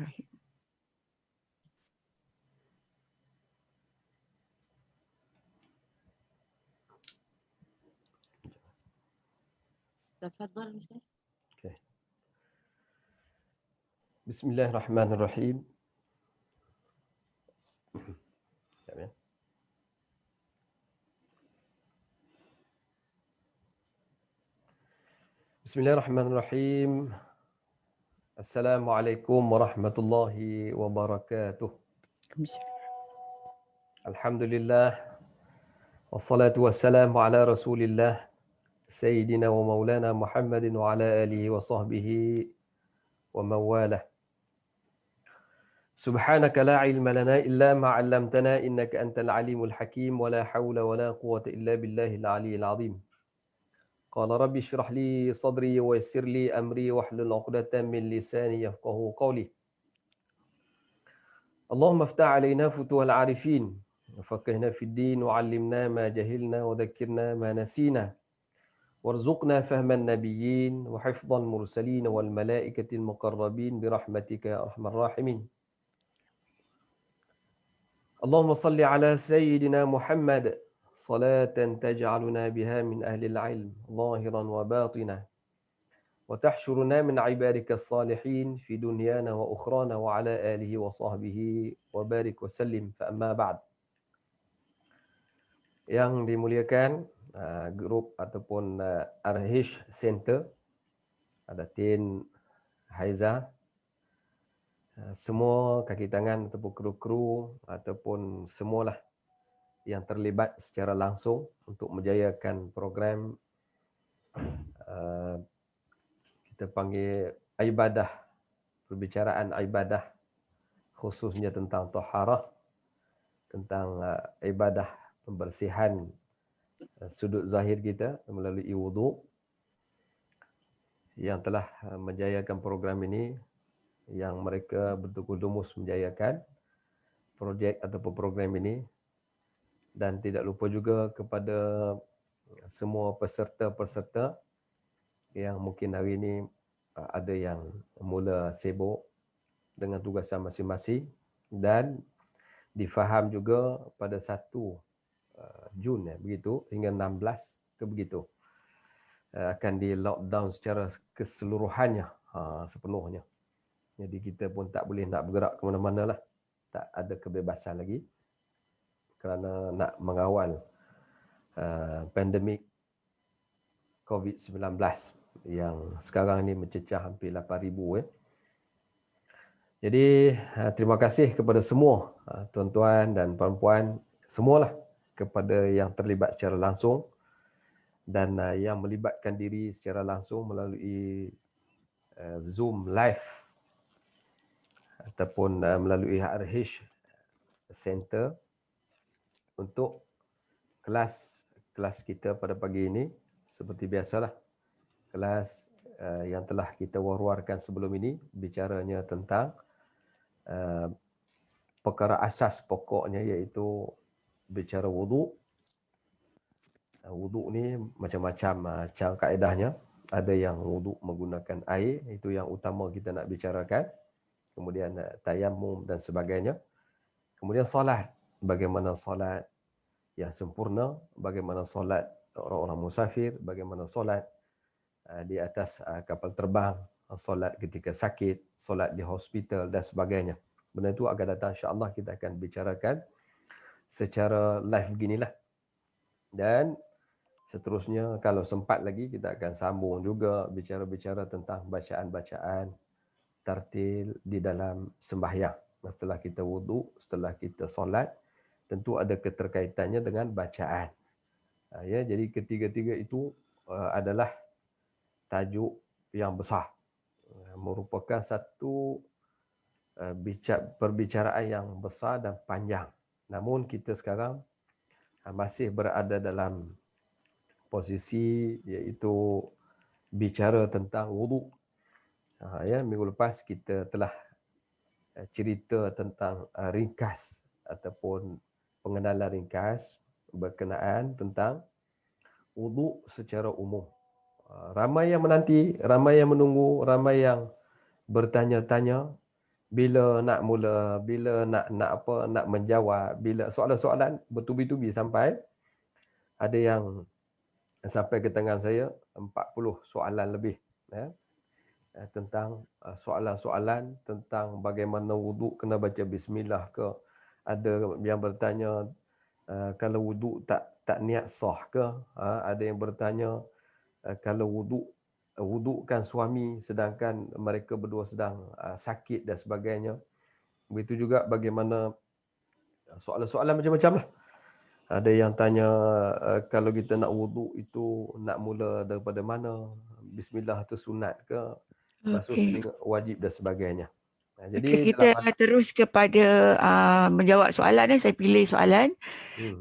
Bismillahirrahmanirrahim. Tafadhal Ustaz. Okay. Bismillahirrahmanirrahim. Bismillahirrahmanirrahim. Assalamualaikum warahmatullahi wabarakatuh. Alhamdulillah. Wassalatu wassalamu ala Rasulillah Sayyidina wa Maulana Muhammadin wa ala alihi wa sahbihi wa mawalah. Subhanaka la ilma lana illa ma 'allamtana innaka antal alimul hakim wa la hawla wa la quwwata illa billahil aliyyil azim. Qala rabbi shrah li sadri wa yassir li amri wahlul 'uqdatam min lisani yafqahu qawli. Allahumma iftah 'alaina futuhal 'arifin wa faqihna fid din wa 'allimna ma jahilna wa dhakkirna ma nasina warzuqna fahman nabiyyin wa hifdhal mursalin wal malaikatil muqarrabin bi rahmatika ya arhamar rahimin. Allahumma salli ala sayyidina Muhammad salatan taj'aluna biha min ahli al-'ilm zahiran wa batinan wa tahshuruna min 'ibadika as-salihin fi dunyana wa ukhrana wa ala alihi wa sahbihi wa barik wa sallim. Fa amma ba'd. Yang dimuliakan grup ataupun Arhish Center, ada Tin Haiza, semua kaki tangan ataupun kru-kru ataupun semualah yang terlibat secara langsung untuk menjayakan program kita panggil ibadah, perbicaraan ibadah khususnya tentang taharah, tentang ibadah pembersihan sudut zahir kita melalui wudu, yang telah menjayakan program ini, yang mereka bertukus-lumus menjayakan projek ataupun program ini. Dan tidak lupa juga kepada semua peserta-peserta yang mungkin hari ini ada yang mula sibuk dengan tugasan masing-masing, dan difaham juga pada 1 Jun begitu hingga 16 ke begitu akan di lockdown secara keseluruhannya, sepenuhnya. Jadi kita pun tak boleh nak bergerak ke mana-mana lah, tak ada kebebasan lagi kerana nak mengawal pandemik COVID-19 yang sekarang ini mencecah hampir 8,000. Jadi terima kasih kepada semua tuan-tuan dan puan-puan semualah, kepada yang terlibat secara langsung dan yang melibatkan diri secara langsung melalui Zoom live ataupun melalui Arhish Center untuk kelas kita pada pagi ini. Seperti biasalah, kelas yang telah kita war-warkan sebelum ini, bicaranya tentang perkara asas pokoknya, iaitu bicara wudu. Wudu ni macam-macam kaedahnya. Ada yang wudu menggunakan air, itu yang utama kita nak bicarakan. Kemudian tayamum dan sebagainya. Kemudian solat, bagaimana solat yang sempurna, bagaimana solat orang-orang musafir, bagaimana solat di atas kapal terbang, solat ketika sakit, solat di hospital dan sebagainya. Benda itu akan datang, insya-Allah kita akan bicarakan secara live beginilah. Dan seterusnya kalau sempat lagi kita akan sambung juga bicara-bicara tentang bacaan-bacaan tartil di dalam sembahyang. Setelah kita wudu, setelah kita solat, tentu ada keterkaitannya dengan bacaan. Ya, jadi ketiga-tiga itu adalah tajuk yang besar, merupakan satu perbicaraan yang besar dan panjang. Namun kita sekarang masih berada dalam posisi iaitu bicara tentang wudu. Ya, minggu lepas kita telah cerita tentang ringkas ataupun pengenalan ringkas berkenaan tentang wudu secara umum. Ramai yang menanti, ramai yang menunggu, ramai yang bertanya-tanya bila nak mula, bila nak menjawab, bila soalan-soalan bertubi-tubi sampai ada yang sampai ke tangan saya 40 soalan lebih ya, tentang soalan-soalan tentang bagaimana wuduk, kena baca bismillah ke. Ada yang bertanya kalau wuduk tak niat sah ke. Ada yang bertanya kalau wudukkan suami sedangkan mereka berdua sedang sakit dan sebagainya. Begitu juga bagaimana soalan-soalan macam-macam lah. Ada yang tanya kalau kita nak wuduk itu nak mula daripada mana, bismillah tu sunat ke, basuh telinga wajib dan sebagainya. Jadi kita terus kepada menjawab soalan. Saya pilih soalan.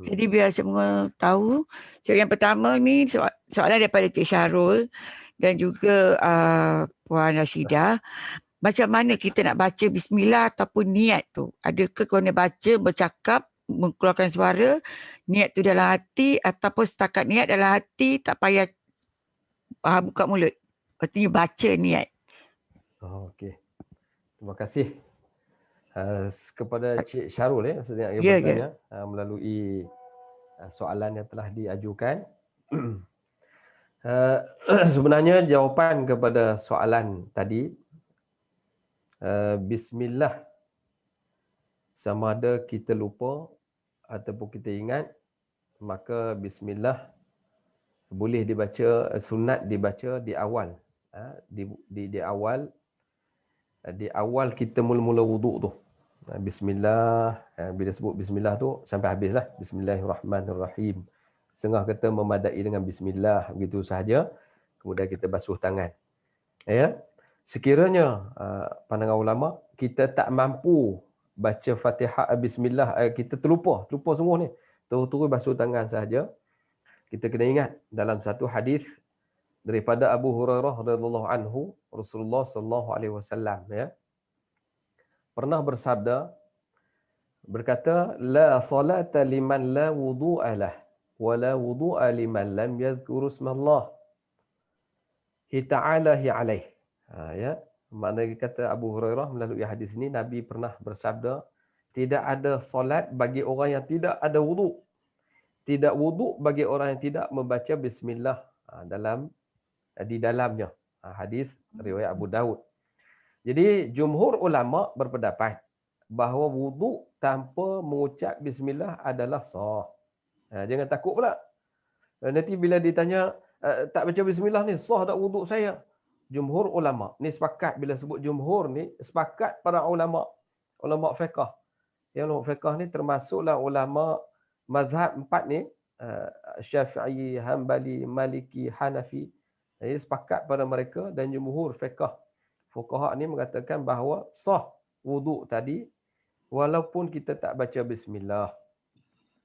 Jadi biar semua tahu. So, yang pertama ni soalan daripada Cik Syarul dan juga Puan Rashidah. Macam mana kita nak baca bismillah ataupun niat tu? Adakah kena baca, bercakap, mengeluarkan suara, niat tu dalam hati ataupun setakat niat dalam hati, tak payah buka mulut? Artinya baca niat. Okey. Terima kasih kepada Cik Syarul sedang bertanya melalui soalan yang telah diajukan. Sebenarnya jawapan kepada soalan tadi, bismillah sama ada kita lupa ataupun kita ingat, maka bismillah boleh dibaca, sunat dibaca di awal. Di awal kita mula-mula wuduk tu. Bismillah, bila sebut bismillah tu sampai habislah. Bismillahirrahmanirrahim. Setengah kata memadai dengan bismillah, begitu sahaja. Kemudian kita basuh tangan. Ya. Sekiranya pandangan ulama kita tak mampu baca Fatihah bismillah, kita terlupa semua ni. Terus basuh tangan sahaja. Kita kena ingat dalam satu hadis daripada Abu Hurairah radhiyallahu anhu, Rasulullah sallallahu alaihi wasallam pernah bersabda, berkata, la salata liman la wudu'a lah wa la wudu'a liman lam yadhkur ismallah ta'alahi alaih. Maknanya kata Abu Hurairah melalui hadis ini, Nabi pernah bersabda, tidak ada solat bagi orang yang tidak ada wuduk. Tidak wuduk bagi orang yang tidak membaca bismillah di dalamnya. Hadis riwayat Abu Daud. Jadi jumhur ulama berpendapat bahawa wuduk tanpa mengucap bismillah adalah sah. Jangan takut pula. Nanti bila ditanya tak baca bismillah ni sah tak wuduk saya? Jumhur ulama ni sepakat, bila sebut jumhur ni sepakat para ulama fiqh. Yang ulama fiqh ni termasuklah ulama mazhab 4 ni, Syafi'i, Hanbali, Maliki, Hanafi. Jadi sepakat pada mereka dan jumhur fiqh fuqaha ni mengatakan bahawa sah wuduk tadi walaupun kita tak baca bismillah.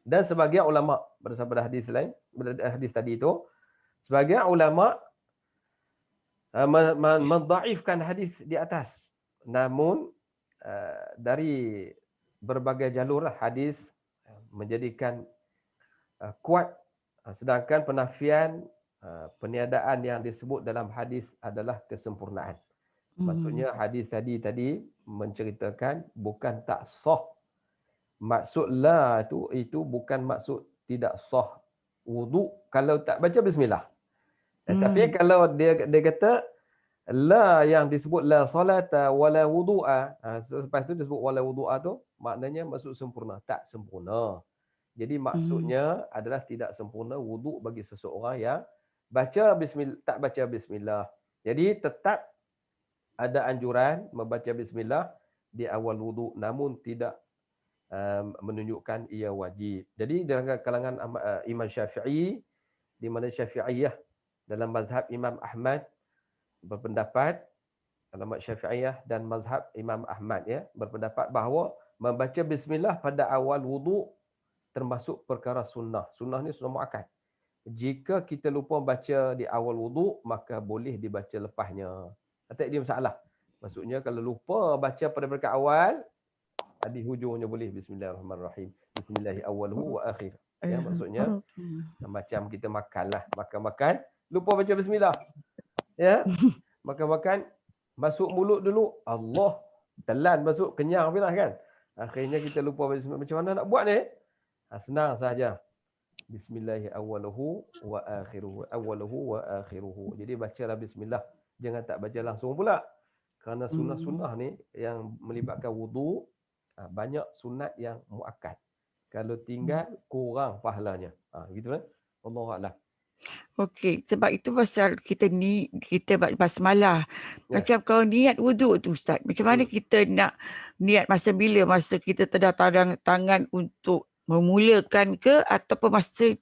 Dan sebagian ulama berdasarkan hadis lain, hadis tadi itu, sebagian ulama mendhaifkan hadis di atas. Namun dari berbagai jalur hadis menjadikan kuat, sedangkan penafian peniadaan yang disebut dalam hadis adalah kesempurnaan. Maksudnya hadis tadi menceritakan bukan tak sah. Maksud la itu bukan maksud tidak sah wuduk kalau tak baca bismillah. Tapi kalau dia kata la yang disebut la salata wala wudu'a, lepas tu disebut wala wudu'a tu maknanya maksud sempurna, tak sempurna. Jadi maksudnya adalah tidak sempurna wuduk bagi seseorang yang tak baca bismillah. Jadi tetap ada anjuran membaca bismillah di awal wuduk, namun tidak menunjukkan ia wajib. Jadi dalam kalangan Imam Syafi'i, di mana Syafi'iyah dalam mazhab Imam Ahmad berpendapat, ulama Syafi'iyah dan mazhab Imam Ahmad berpendapat bahawa membaca bismillah pada awal wuduk termasuk perkara sunnah. Sunnah ni sunnah muakkad. Jika kita lupa baca di awal wuduk, maka boleh dibaca lepasnya. Tak ada masalah. Maksudnya kalau lupa baca pada rakaat awal, di hujungnya boleh bismillahirrahmanirrahim. Bismillahi awwaluhu wa akhir. Maksudnya macam kita makanlah, makan lupa baca bismillah. Makan masuk mulut dulu Allah, telan masuk kenyang pula kan. Akhirnya kita lupa bismillah. Macam mana nak buat ni? Senang saja. Bismillahi awwaluhu wa akhiruhu. Awwaluhu wa akhiruhu. Jadi bacalah bismillah. Jangan tak baca langsung pula. Kerana sunnah-sunnah ni yang melibatkan wudu, banyak sunat yang muakkad. Kalau tinggal kurang pahalanya. Gitu kan? Allahu a'lam. Okey, sebab itu pasal kita basmalah. Macam kalau niat wuduk tu Ustaz, macam mana kita nak niat masa bila? Masa kita tadang tangan untuk memulakan ke ataupun masa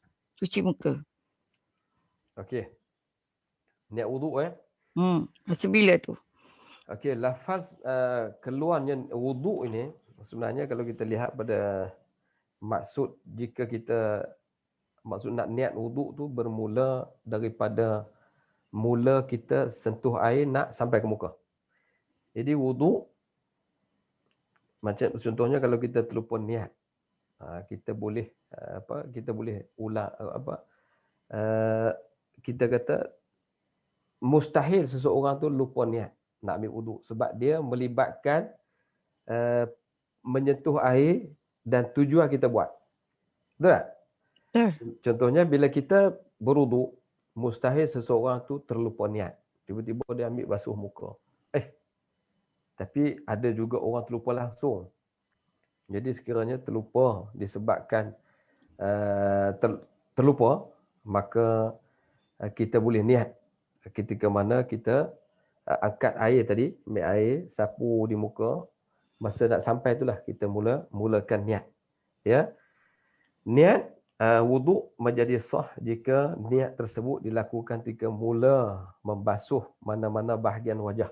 cuci muka? Okey. Niat wuduk Masa bila tu? Okey, lafaz keluarnya wuduk ini sebenarnya kalau kita lihat pada maksud maksud nak niat wuduk tu bermula daripada mula kita sentuh air nak sampai ke muka. Jadi wuduk macam contohnya kalau kita terlupa niat, kita boleh kita boleh ulang kita kata mustahil seseorang tu lupa niat nak ambil wuduk sebab dia melibatkan menyentuh air dan tujuan kita buat. Betul tak? Contohnya bila kita berwuduk, mustahil seseorang tu terlupa niat. Tiba-tiba dia ambil basuh muka. Tapi ada juga orang terlupa langsung. Jadi sekiranya terlupa disebabkan terlupa, maka kita boleh niat ketika mana kita angkat air tadi, ambil air, sapu di muka, masa nak sampai itulah kita mulakan niat. Ya. Niat wuduk menjadi sah jika niat tersebut dilakukan ketika mula membasuh mana-mana bahagian wajah.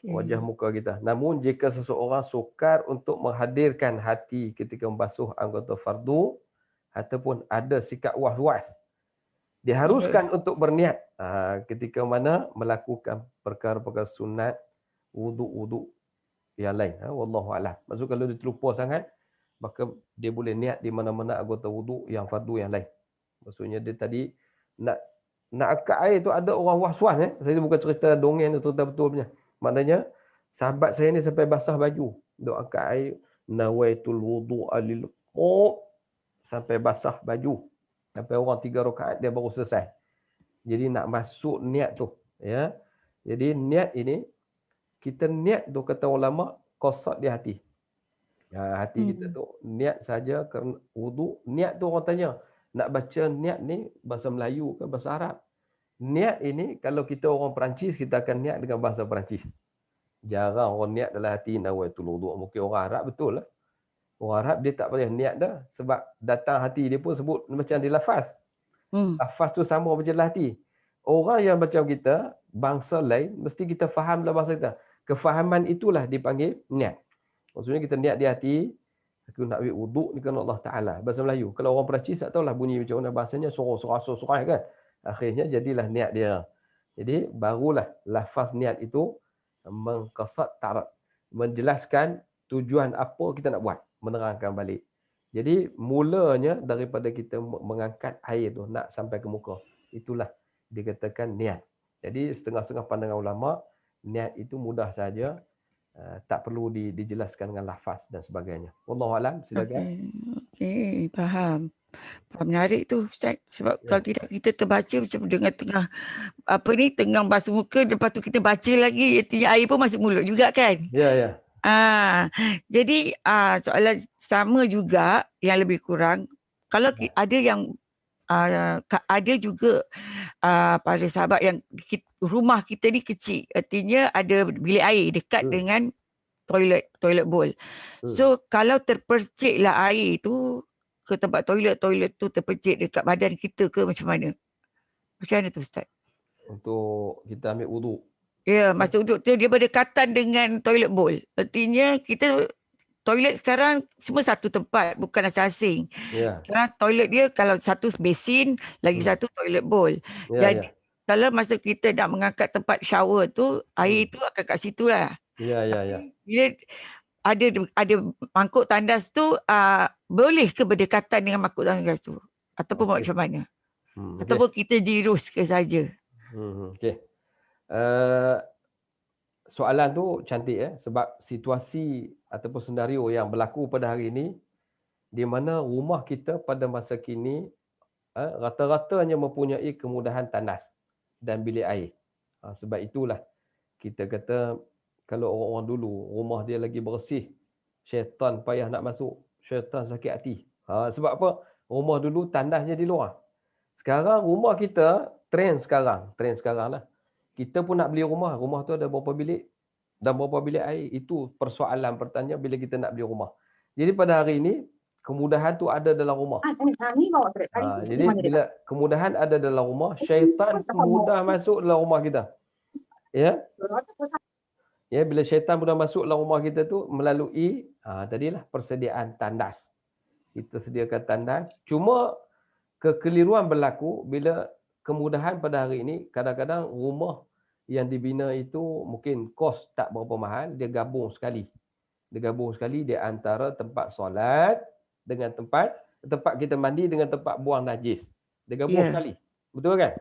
Wajah muka kita. Namun jika seseorang sukar untuk menghadirkan hati ketika membasuh anggota fardu ataupun ada sikap was-was, diharuskan untuk berniat ketika mana melakukan perkara-perkara sunat wuduk yang lain. Wallahu a'lam. Maksud kalau dia terlupa sangat, maka dia boleh niat di mana-mana anggota wuduk yang fardu yang lain. Maksudnya dia tadi nak angkat air tu ada orang was-was. Saya bukan cerita dongeng, cerita betul punya. Maknanya sahabat saya ni sampai basah baju duk angkat air, nawaitul wudu'a lil sampai basah baju. Sampai orang 3 rakaat dia baru selesai. Jadi nak masuk niat tu, ya. Jadi niat ini kita niat tu kata ulama qasad di hati. Hati kita tu niat saja kerana wuduk. Niat tu orang tanya, nak baca niat ni bahasa Melayu ke bahasa Arab? Niat ini kalau kita orang Perancis, kita akan niat dengan bahasa Perancis. Jarang orang niat dalam hati nawaitul wuduk. Mungkin orang Arab betul lah. Orang Arab dia tak boleh niat dah. Sebab datang hati dia pun sebut macam dia lafaz. Lafaz tu sama macam dalam hati. Orang yang macam kita, bangsa lain, mesti kita faham dalam bahasa kita. Kefahaman itulah dipanggil niat. Maksudnya kita niat di hati, aku nak ambil wuduk ni kerana Allah Ta'ala. Bahasa Melayu. Kalau orang Perancis tak tahulah bunyi macam mana bahasanya, surah kan. Akhirnya jadilah niat dia. Jadi barulah lafaz niat itu mengqasad ta'rad, menjelaskan tujuan apa kita nak buat, menerangkan balik. Jadi mulanya daripada kita mengangkat air tu nak sampai ke muka, itulah dikatakan niat. Jadi setengah-setengah pandangan ulama, niat itu mudah saja, tak perlu dijelaskan dengan lafaz dan sebagainya. Wallahu a'lam, silakan. Okey, faham. Menarik tu Ustaz. Sebab kalau tidak kita terbaca macam dengan tengah basuh muka, lepas tu kita baca lagi, air pun masuk mulut juga kan? Ya. Jadi soalan sama juga yang lebih kurang. Kalau ada yang ada juga para sahabat yang rumah kita ni kecil, artinya ada bilik air dekat dengan toilet bowl. So kalau terperciklah air tu ke tempat toilet tu terpercik dekat badan kita ke macam mana? Macam mana tu Ustaz? Untuk kita ambil wuduk. Ya, masa wuduk tu dia berdekatan dengan toilet bowl. Artinya kita toilet sekarang semua satu tempat, bukan asing-asing. Sekarang toilet dia kalau satu besin, lagi satu toilet bowl. Jadi kalau masa kita nak mengangkat tempat shower tu, air tu akan kat situ lah. Ya. Bila ada mangkuk tandas tu, boleh ke berdekatan dengan mangkuk tandas tu? Ataupun macam mana? Ataupun kita dirus ke saja? Okey. soalan tu cantik sebab situasi ataupun senario yang berlaku pada hari ini di mana rumah kita pada masa kini rata-ratanya mempunyai kemudahan tandas dan bilik air. Sebab itulah kita kata kalau orang-orang dulu rumah dia lagi bersih, syaitan payah nak masuk, syaitan sakit hati. Sebab apa? Rumah dulu tandasnya di luar. Sekarang rumah kita trend sekarang lah. Kita pun nak beli rumah tu ada berapa bilik dan berapa bilik air. Itu persoalan pertanyaan bila kita nak beli rumah. Jadi pada hari ini kemudahan tu ada dalam rumah. Jadi bila kemudahan ada dalam rumah, syaitan pun mudah masuk dalam rumah kita. Ya. Ya, bila syaitan mudah masuk dalam rumah kita tu melalui tadilah persediaan tandas. Kita sediakan tandas. Cuma kekeliruan berlaku bila kemudahan pada hari ini kadang-kadang rumah yang dibina itu mungkin kos tak berapa mahal, dia gabung sekali. Dia gabung sekali di antara tempat solat dengan tempat kita mandi dengan tempat buang najis. Dia gabung sekali. Betul kan?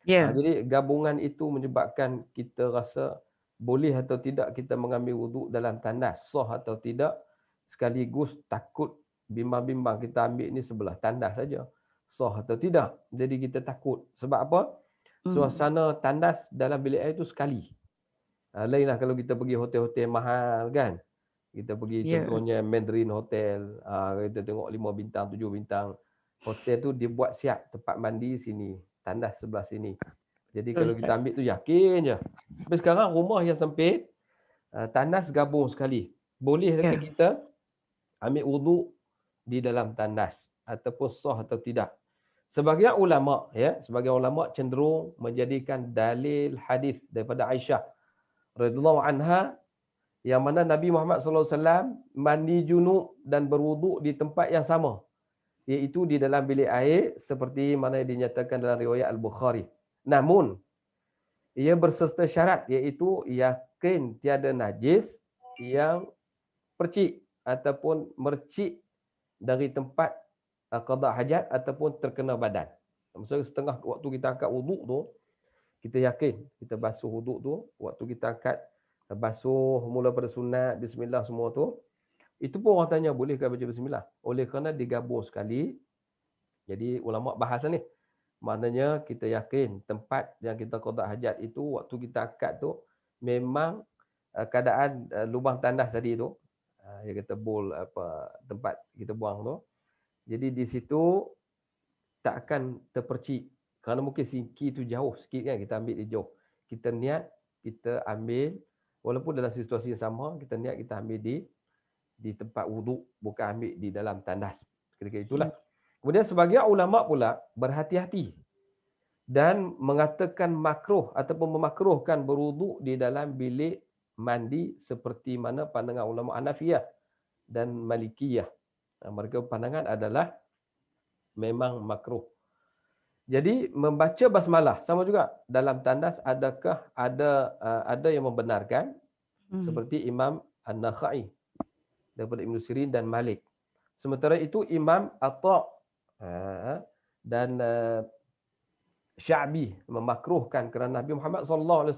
Jadi gabungan itu menyebabkan kita rasa boleh atau tidak kita mengambil wuduk dalam tandas, sah atau tidak, sekaligus takut bimbang-bimbang kita ambil ni sebelah tandas saja, sah atau tidak. Jadi kita takut. Sebab apa? Suasana tandas dalam bilik air itu sekali. Lainlah kalau kita pergi hotel-hotel mahal kan. Kita pergi contohnya Mandarin Hotel, kita tengok 5 bintang, 7 bintang. Hotel tu dia buat siap tempat mandi sini, tandas sebelah sini. Jadi kalau kita ambil tu yakin je. Tapi sekarang rumah yang sempit, tandas gabung sekali. Boleh dekat kita ambil wuduk di dalam tandas ataupun sah atau tidak. Sebagian ulama cenderung menjadikan dalil hadis daripada Aisyah radhiyallahu anha yang mana Nabi Muhammad sallallahu alaihi wasallam mandi junub dan berwuduk di tempat yang sama, iaitu di dalam bilik air seperti mana yang dinyatakan dalam riwayat Al-Bukhari. Namun ia berserta syarat, iaitu yakin tiada najis yang percik ataupun mercik dari tempat qada hajat ataupun terkena badan. Maksudnya setengah waktu kita angkat wuduk tu, kita yakin kita basuh wuduk tu, waktu kita angkat basuh mula pada sunat, bismillah semua tu, itu pun orang tanya bolehkah baca bismillah? Oleh kerana digabung sekali. Jadi ulama bahas ni. Maknanya kita yakin tempat yang kita qada hajat itu waktu kita angkat tu memang keadaan lubang tandas tadi tu, yang kata bowl tempat kita buang tu. Jadi di situ tak akan terpercik. Kerana mungkin sinki tu jauh sikit kan, kita ambil dia jauh. Kita niat kita ambil walaupun dalam situasi yang sama, kita niat kita ambil di tempat wuduk, bukan ambil di dalam tandas. Ketika itulah. Kemudian sebagian ulama pula berhati-hati dan mengatakan makruh ataupun memakruhkan berwuduk di dalam bilik mandi seperti mana pandangan ulama Hanafiyah dan Malikiyah. Mereka pandangan adalah memang makruh. Jadi membaca basmalah sama juga dalam tandas, adakah ada yang membenarkan seperti Imam An-Nakhai daripada Ibn Sirin dan Malik. Sementara itu Imam Atha dan Sya'bi memakruhkan kerana Nabi Muhammad SAW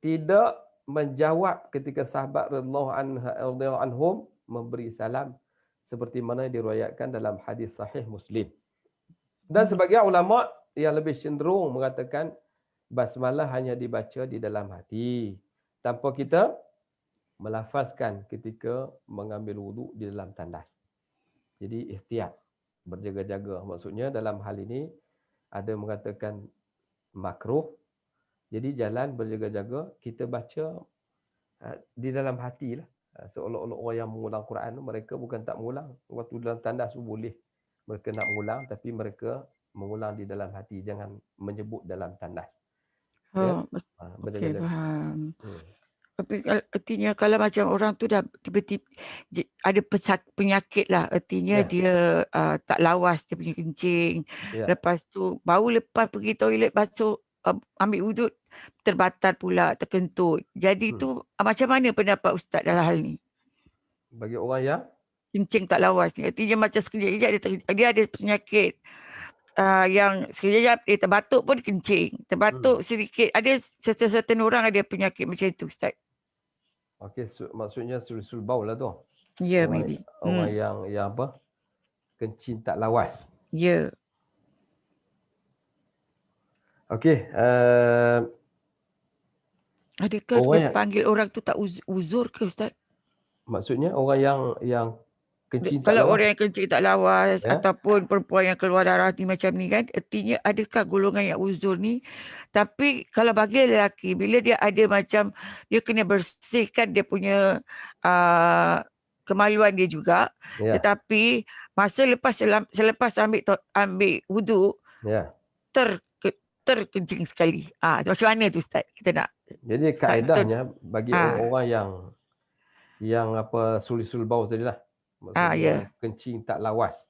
tidak menjawab ketika sahabat radhiyallahu anhum memberi salam seperti mana diriwayatkan dalam hadis sahih Muslim. Dan sebagian ulama yang lebih cenderung mengatakan basmalah hanya dibaca di dalam hati tanpa kita melafazkan ketika mengambil wuduk di dalam tandas. Jadi ihtiyat, berjaga-jaga. Maksudnya dalam hal ini ada mengatakan makruh. Jadi jalan berjaga-jaga, kita baca di dalam hati lah. Seolah-olah orang yang mengulang Quran, mereka bukan tak mengulang. Waktu dalam tandas pun boleh. Mereka nak mengulang, tapi mereka mengulang di dalam hati. Jangan menyebut dalam tandas. Okey, faham. Tapi artinya kalau macam orang tu dah tiba-tiba ada penyakit lah, artinya dia tak lawas dia punya kencing. Lepas tu baru lepas pergi toilet basuh ambil wuduk terbatal pula, terkentut. Jadi tu macam mana pendapat Ustaz dalam hal ni? Bagi orang yang kencing tak lawas ni, artinya macam sekejap-kejap dia ada penyakit yang sekejap dia terbatuk pun kencing. Terbatuk sedikit. Ada certain orang ada penyakit macam itu, Ustaz. Okey, maksudnya sul baul lah tu. Ya, Orang maybe. orang yang apa? Kencing tak lawas. Ya. Okey, Adakah dia panggil orang tu tak uzur ke, Ustaz? maksudnya orang yang kencing tak Kalau lawas. orang yang kencing tak lawas Ya? ataupun perempuan yang keluar darah ni macam ni kan, artinya adakah golongan yang uzur ni? Tapi kalau bagi lelaki, bila dia ada macam, dia kena bersihkan dia punya kemaluan dia juga. Ya. Tetapi masa selepas ambil wuduk, Ya. terkencing sekali. Macam mana tu, Ustaz? Kita nak Jadi kaedahnya bagi orang-orang yang apa sul baul tadilah. Maksudnya kencing tak lawas.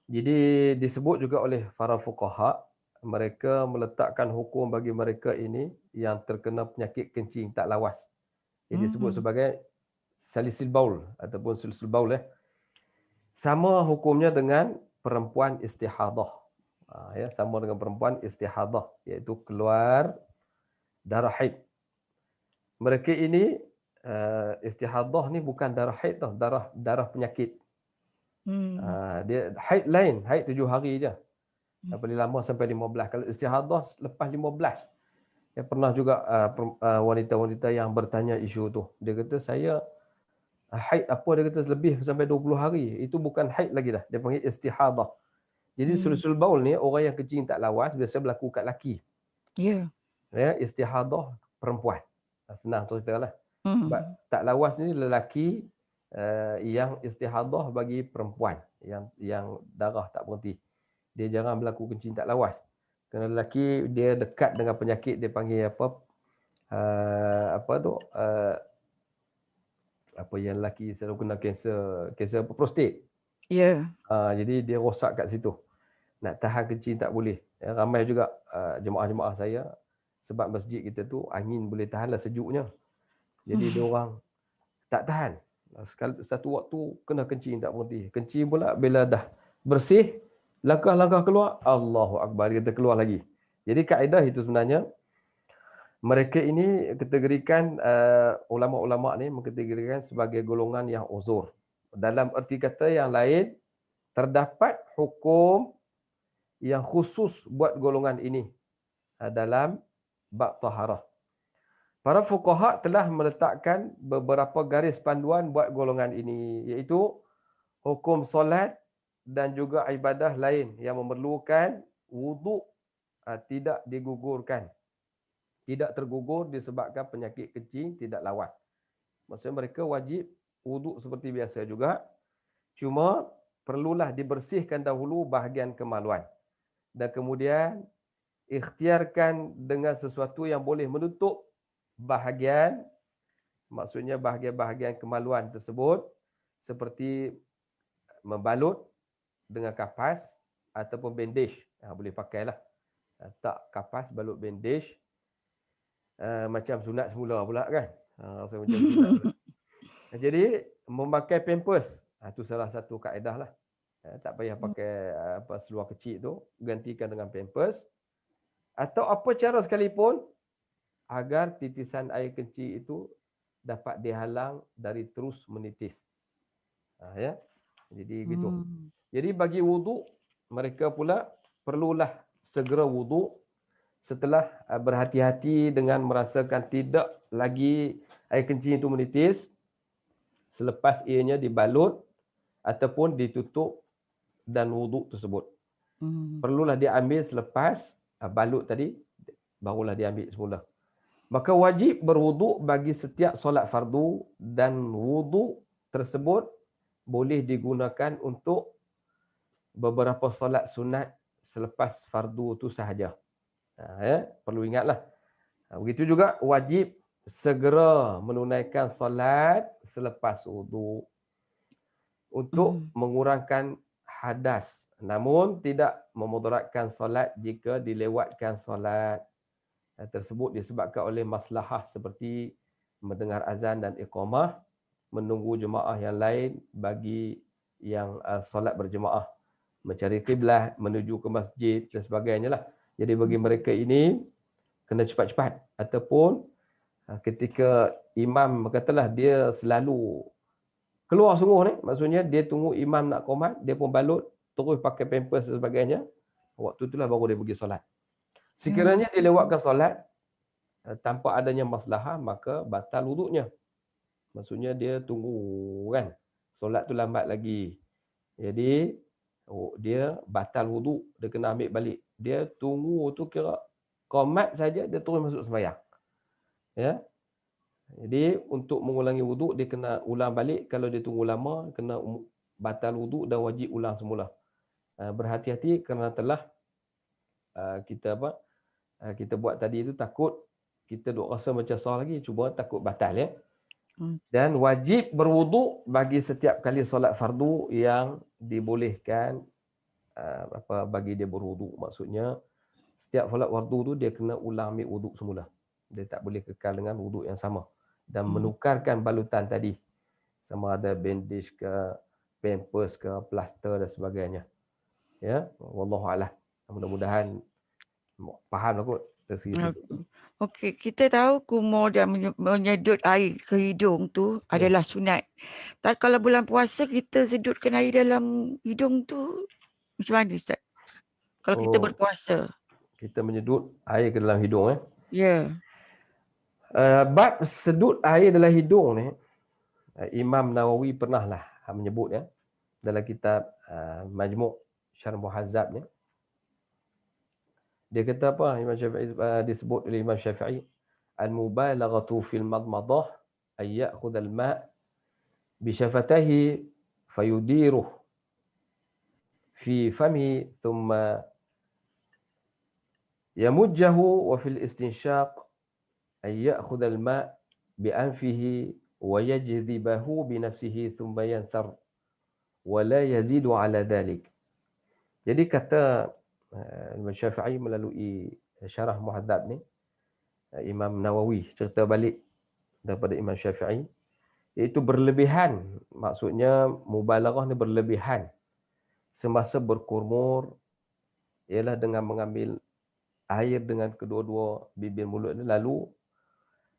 Jadi disebut juga oleh para fuqaha, mereka meletakkan hukum bagi mereka ini yang terkena penyakit kencing tak lawas. Jadi disebut sebagai salisil baul ataupun sulsul baul. Sama hukumnya dengan perempuan istihadah. Sama dengan perempuan istihadah, iaitu keluar darah haid. Mereka ini istihadah ni bukan darah haid tau, darah penyakit. Dia haid lain, haid 7 hari je. Paling lama sampai 15. Kalau istihadah lepas 15. Pernah juga wanita-wanita yang bertanya isu tu. Dia kata saya haid apa, dia kata lebih sampai 20 hari. Itu bukan haid lagi dah. Dia panggil istihadah. Jadi sul baul ni orang yang kencing tak lawas biasa berlaku kat lelaki. Ya. Istihadah perempuan. Senang tu ceritalah. Sebab tak lawas ni lelaki, yang istihadah bagi perempuan yang darah tak berhenti. Dia jarang berlaku kencing tak lawas. Kerana lelaki dia dekat dengan penyakit, dia panggil apa yang lelaki selalu kena kanser prostat. Ya. Jadi dia rosak kat situ. Nak tahan kencing tak boleh. Ramai juga jemaah-jemaah saya, sebab masjid kita tu angin boleh tahanlah sejuknya. Jadi dia orang tak tahan. Satu waktu kena kencing tak berhenti. Kencing pula bila dah bersih, langkah-langkah keluar, Allahu Akbar, kita keluar lagi. Jadi kaedah itu sebenarnya, mereka ini kategorikan, ulama-ulama ni mengkategorikan sebagai golongan yang uzur. Dalam erti kata yang lain, terdapat hukum yang khusus buat golongan ini dalam bab taharah. Para fuqaha telah meletakkan beberapa garis panduan buat golongan ini, iaitu hukum solat dan juga ibadah lain yang memerlukan wuduk tidak digugurkan. Tidak tergugur disebabkan penyakit kencing tidak lawas. Maksudnya mereka wajib wuduk seperti biasa juga. Cuma perlulah dibersihkan dahulu bahagian kemaluan. Dan kemudian ikhtiarkan dengan sesuatu yang boleh menutup bahagian, maksudnya bahagian-bahagian kemaluan tersebut, seperti membalut dengan kapas ataupun bandage. Boleh pakailah. Tak kapas, balut bandage. Macam sunat semula pula kan. Rasa macam sunat. Jadi memakai pampers, itu salah satu kaedah lah. Tak payah pakai seluar kecil tu, gantikan dengan pampers. Atau apa cara sekalipun agar titisan air kencing itu dapat dihalang dari terus menitis. Jadi gitu. Jadi bagi wuduk, mereka pula perlulah segera wuduk setelah berhati-hati dengan merasakan tidak lagi air kencing itu menitis, selepas ianya dibalut ataupun ditutup dan wuduk tersebut. Perlulah diambil selepas balut tadi, barulah diambil semula. Maka wajib berwuduk bagi setiap solat fardu, dan wuduk tersebut boleh digunakan untuk beberapa solat sunat selepas fardu itu sahaja. Perlu ingatlah. Begitu juga wajib segera menunaikan solat selepas wuduk untuk mengurangkan hadas. Namun tidak memudaratkan solat jika dilewatkan solat tersebut disebabkan oleh maslahah seperti mendengar azan dan iqamah, menunggu jemaah yang lain bagi yang solat berjemaah, mencari kiblat, menuju ke masjid dan sebagainya lah. Jadi bagi mereka ini kena cepat-cepat, ataupun ketika imam katalah dia selalu keluar sungguh ni, maksudnya dia tunggu imam nak qomat, dia pun balut terus pakai pampers dan sebagainya, waktu itulah baru dia pergi solat. Sekiranya dia lewatkan solat tanpa adanya maslahah, maka batal wuduknya. Maksudnya dia tunggu kan, solat tu lambat lagi, jadi dia batal wuduk, dia kena ambil balik. Dia tunggu tu kira qomat saja dia terus masuk sembahyang. Ya. Jadi untuk mengulangi wuduk dia kena ulang balik, kalau dia tunggu lama kena batal wuduk dan wajib ulang semula. Berhati-hati kerana telah kita buat tadi itu, takut kita duk rasa macam sah lagi, cuba takut batal ya. Dan wajib berwuduk bagi setiap kali solat fardu yang dibolehkan bagi dia berwuduk. Maksudnya setiap solat fardu tu dia kena ulang ambil wuduk semula. Dia tak boleh kekal dengan wuduk yang sama. Dan menukarkan balutan tadi, sama ada bandage ke, pampers ke, plaster dan sebagainya. Ya, wallahualam. Mudah-mudahan faham lah kot dari segi situ. Okey, kita tahu kumur dan menyedut air ke hidung tu adalah sunat. Tak, kalau bulan puasa kita sedutkan air dalam hidung tu macam mana Ustaz? Kalau kita berpuasa. Kita menyedut air ke dalam hidung Ya. Bab sedut air dalam hidung ni, Imam Nawawi pernahlah menyebut dalam kitab Majmu' Syarh Muhazzab ni. Dia kata apa? Imam Syafi'i disebut oleh Imam Syafi'i, al-mubalaghatu fil madmadah ay ya'khudha al-ma' bi syafatayhi fayudiruhu fi famihi thumma yamujjahu, wa fil istinshaq ay ya'khudha al-ma' bi anfihi wa yajdibahu bi nafsihi thumma yanthar wa la yazidu ala dhalik. Jadi kata Imam Syafi'i melalui syarah Muhadzab ni, Imam Nawawi cerita balik daripada Imam Syafi'i, iaitu berlebihan, maksudnya mubalaghah ni berlebihan semasa berkumur ialah dengan mengambil air dengan kedua-dua bibir mulut ni, lalu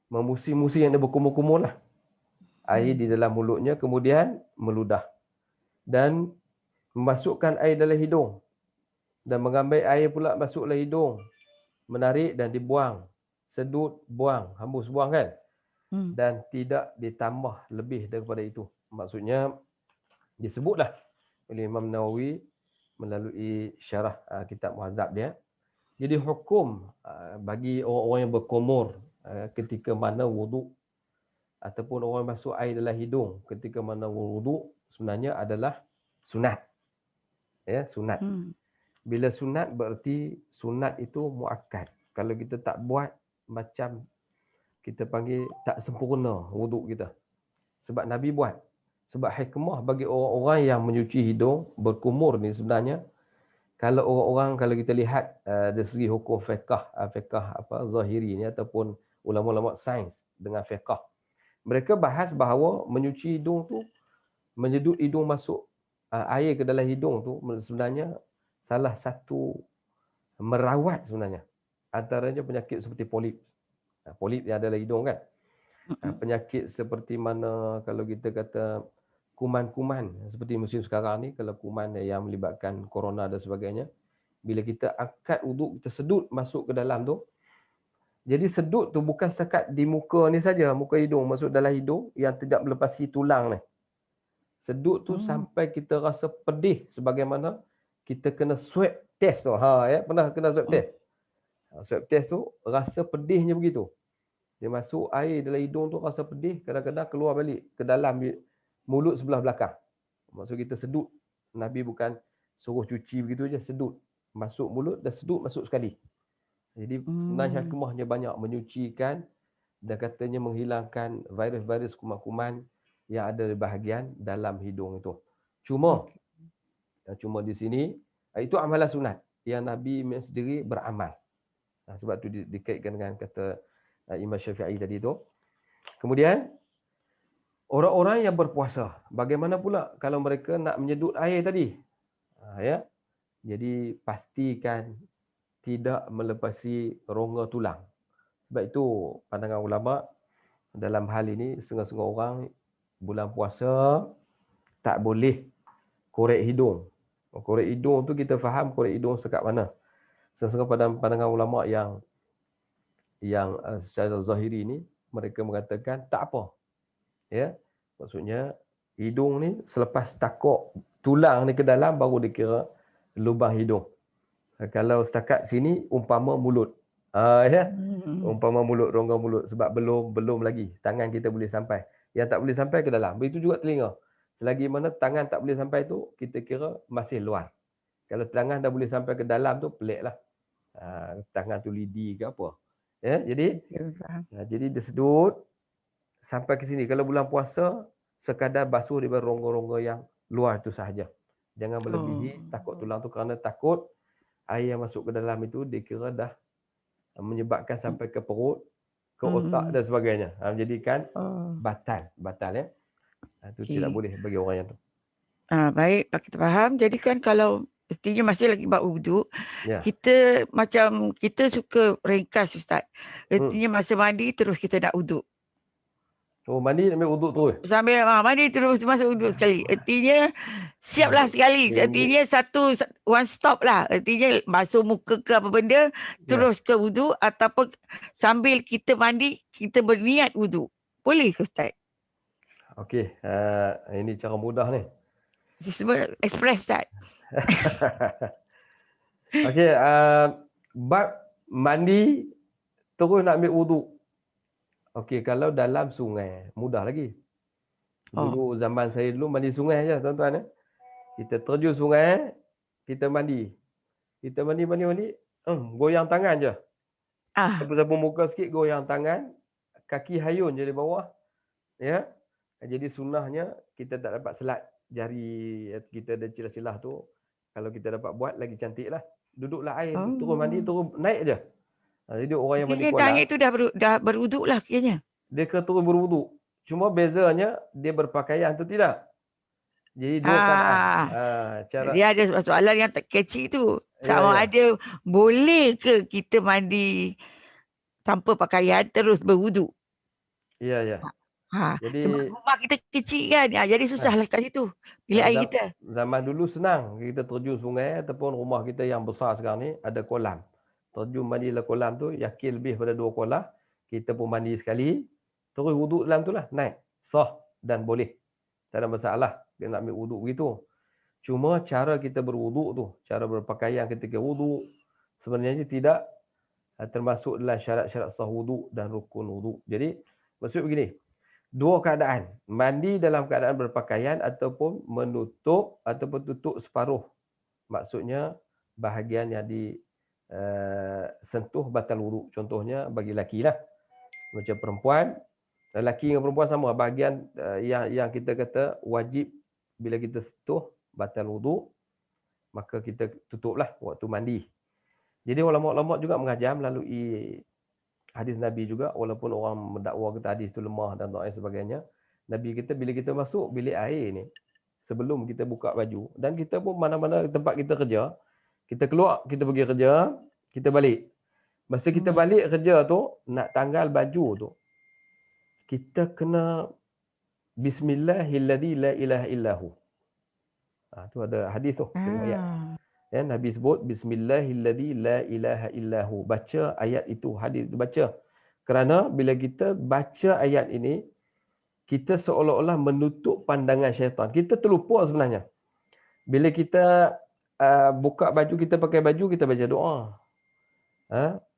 memusi-musi yang dia berkumur-kumur lah air di dalam mulutnya, kemudian meludah dan memasukkan air dalam hidung dan mengambil air pula masuk dalam hidung, menarik dan dibuang, sedut, buang, hembus buang kan, dan tidak ditambah lebih daripada itu. Maksudnya disebutlah oleh Imam Nawawi melalui syarah kitab Muhadzab dia. Jadi hukum bagi orang-orang yang berkumur ketika mana wuduk, ataupun orang yang masuk air dalam hidung ketika mana wuduk, sebenarnya adalah sunat. Ya, sunat. Bila sunat berarti sunat itu muakkad. Kalau kita tak buat, macam kita panggil tak sempurna wuduk kita. Sebab Nabi buat. Sebab hikmah bagi orang-orang yang menyuci hidung berkumur ni sebenarnya, kalau orang-orang, kalau kita lihat dari segi hukum fiqh zahiri ni, ataupun ulama-ulama sains dengan fiqh, mereka bahas bahawa menyuci hidung tu, menyedut hidung masuk air ke dalam hidung tu sebenarnya salah satu merawat sebenarnya. Antaranya penyakit seperti polip. Polip yang ada dalam hidung kan. Penyakit seperti mana kalau kita kata kuman-kuman seperti musim sekarang ni, kalau kuman yang melibatkan corona dan sebagainya, bila kita angkat wuduk, kita sedut masuk ke dalam tu. Jadi sedut tu bukan setakat di muka ni saja, muka hidung, masuk dalam hidung yang tidak melepasi tulang ni. Sedut tu sampai kita rasa pedih, sebagaimana kita kena swab test tu. Pernah kena swab test? Swab test tu rasa pedihnya begitu. Dia masuk air dalam hidung tu rasa pedih, kadang-kadang keluar balik ke dalam mulut sebelah belakang. Maksud kita sedut. Nabi bukan suruh cuci begitu je, sedut. Masuk mulut dan sedut masuk sekali. Jadi sebenarnya hikmahnya banyak, menyucikan dan katanya menghilangkan virus-virus kuman-kuman yang ada di bahagian dalam hidung itu. Cuma di sini, itu amalan sunat yang Nabi sendiri beramal. Sebab tu dikaitkan dengan kata Imam Syafi'i tadi tu. Kemudian orang-orang yang berpuasa, bagaimana pula kalau mereka nak menyedut air tadi? Ya. Jadi pastikan tidak melepasi rongga tulang. Sebab itu pandangan ulama dalam hal ini setengah-setengah orang bulan puasa tak boleh korek hidung. Korek hidung tu kita faham korek hidung sekat mana. Setengah-setengah pandangan ulama yang secara zahiri ni mereka mengatakan tak apa. Ya. Maksudnya hidung ni selepas takuk tulang ni ke dalam baru dikira lubang hidung. Kalau setakat sini umpama mulut. Ya. Umpama mulut, rongga mulut sebab belum lagi tangan kita boleh sampai. Yang tak boleh sampai ke dalam. Begitu juga telinga. Selagi mana tangan tak boleh sampai tu kita kira masih luar. Kalau tangan dah boleh sampai ke dalam tu peliklah. Tangan tu lidi ke apa. Ya, jadi dia sedut sampai ke sini. Kalau bulan puasa sekadar basuh di rongga-rongga yang luar tu sahaja. Jangan melebihi takut tulang tu, kerana takut air yang masuk ke dalam itu dikira dah menyebabkan sampai ke perut, ke otak dan sebagainya. Menjadikan batal ya. Itu tidak boleh bagi orang yang tu. Baik, kita faham. Jadi kan kalau artinya masih lagi buat wuduk, kita macam kita suka ringkas Ustaz. Artinya masa mandi terus kita nak wuduk. Mandi ambil wuduk terus. Sambil mandi terus masuk wuduk sekali. Artinya siaplah sekali. Artinya one stop lah. Artinya basuh muka ke apa benda, terus ke wuduk, ataupun sambil kita mandi kita berniat wuduk. Boleh ke Ustaz? Okey, ini cara mudah ni. Semua express Ustaz. Okey, bab mandi terus nak ambil wuduk. Okey, kalau dalam sungai mudah lagi. Dulu zaman saya dulu mandi sungai je tuan-tuan. Kita terjun sungai, kita mandi. Kita mandi, goyang tangan je. Sapu-sapu muka sikit, goyang tangan, kaki hayun je di bawah. Ya. Jadi sunnahnya kita tak dapat selat jari kita ada celah-celah tu. Kalau kita dapat buat lagi cantik lah. Duduklah air, terus mandi, terus naik je. Jadi orang yang mandi kolam, itu dah berwuduk lah kayaknya. dia terus berwuduk. Cuma bezanya dia berpakaian tu tidak. Jadi dua keadaan. Dia ada soalan yang tak catchy tu. Sama ada boleh ke kita mandi tanpa pakaian terus berwuduk? Ya. Jadi sebab rumah kita kecil kan. Jadi susahlah kat situ pilih air kita. Zaman dulu senang. Kita terjun sungai ataupun rumah kita yang besar sekarang ni ada kolam. Terjun mandi dalam kolam tu, yakin lebih pada 2 kolam. Kita pun mandi sekali. Terus wuduk dalam tu lah. Naik. Sah dan boleh. Tak ada masalah. Dia nak ambil wuduk begitu. Cuma cara kita berwuduk tu, cara berpakaian ketika wuduk, sebenarnya tidak termasuk dalam syarat-syarat sah wuduk dan rukun wuduk. Jadi, maksud begini. 2 keadaan. Mandi dalam keadaan berpakaian ataupun menutup ataupun tutup separuh. Maksudnya bahagian yang sentuh batal wuduk. Contohnya bagi lelaki lah. Macam perempuan. Lelaki dengan perempuan sama. Bahagian yang kita kata wajib bila kita sentuh batal wuduk, maka kita tutuplah waktu mandi. Jadi ulama-ulama juga mengajar melalui hadis Nabi juga, walaupun orang mendakwa kata hadis tu lemah dan lain sebagainya. Nabi kita bila kita masuk bilik air ni, sebelum kita buka baju, dan kita pun mana-mana tempat kita kerja, kita keluar, kita pergi kerja, kita balik. Masa kita balik kerja tu, nak tanggal baju tu, kita kena Bismillahilladzi la ilaha illahu. Tu ada hadis tu. Ya, Nabi sebut Bismillahilladzi la ilaha illahu. Baca ayat itu, hadis itu baca. Kerana bila kita baca ayat ini, kita seolah-olah menutup pandangan syaitan. Kita terlupa sebenarnya. Bila kita buka baju, kita pakai baju, kita baca doa.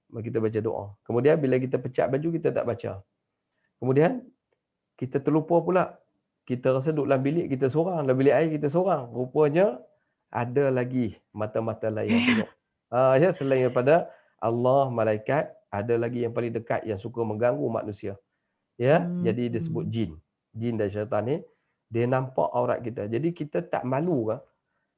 Kita baca doa. Kemudian bila kita pecah baju, kita tak baca. Kemudian kita terlupa pula. Kita rasa duduk dalam bilik, kita seorang. Dalam bilik air, kita seorang. Rupanya ada lagi mata-mata lain yang tengok. Selain daripada Allah, malaikat, ada lagi yang paling dekat yang suka mengganggu manusia. Jadi disebut jin. Jin dan syaitan ni, dia nampak aurat kita. Jadi kita tak malu kan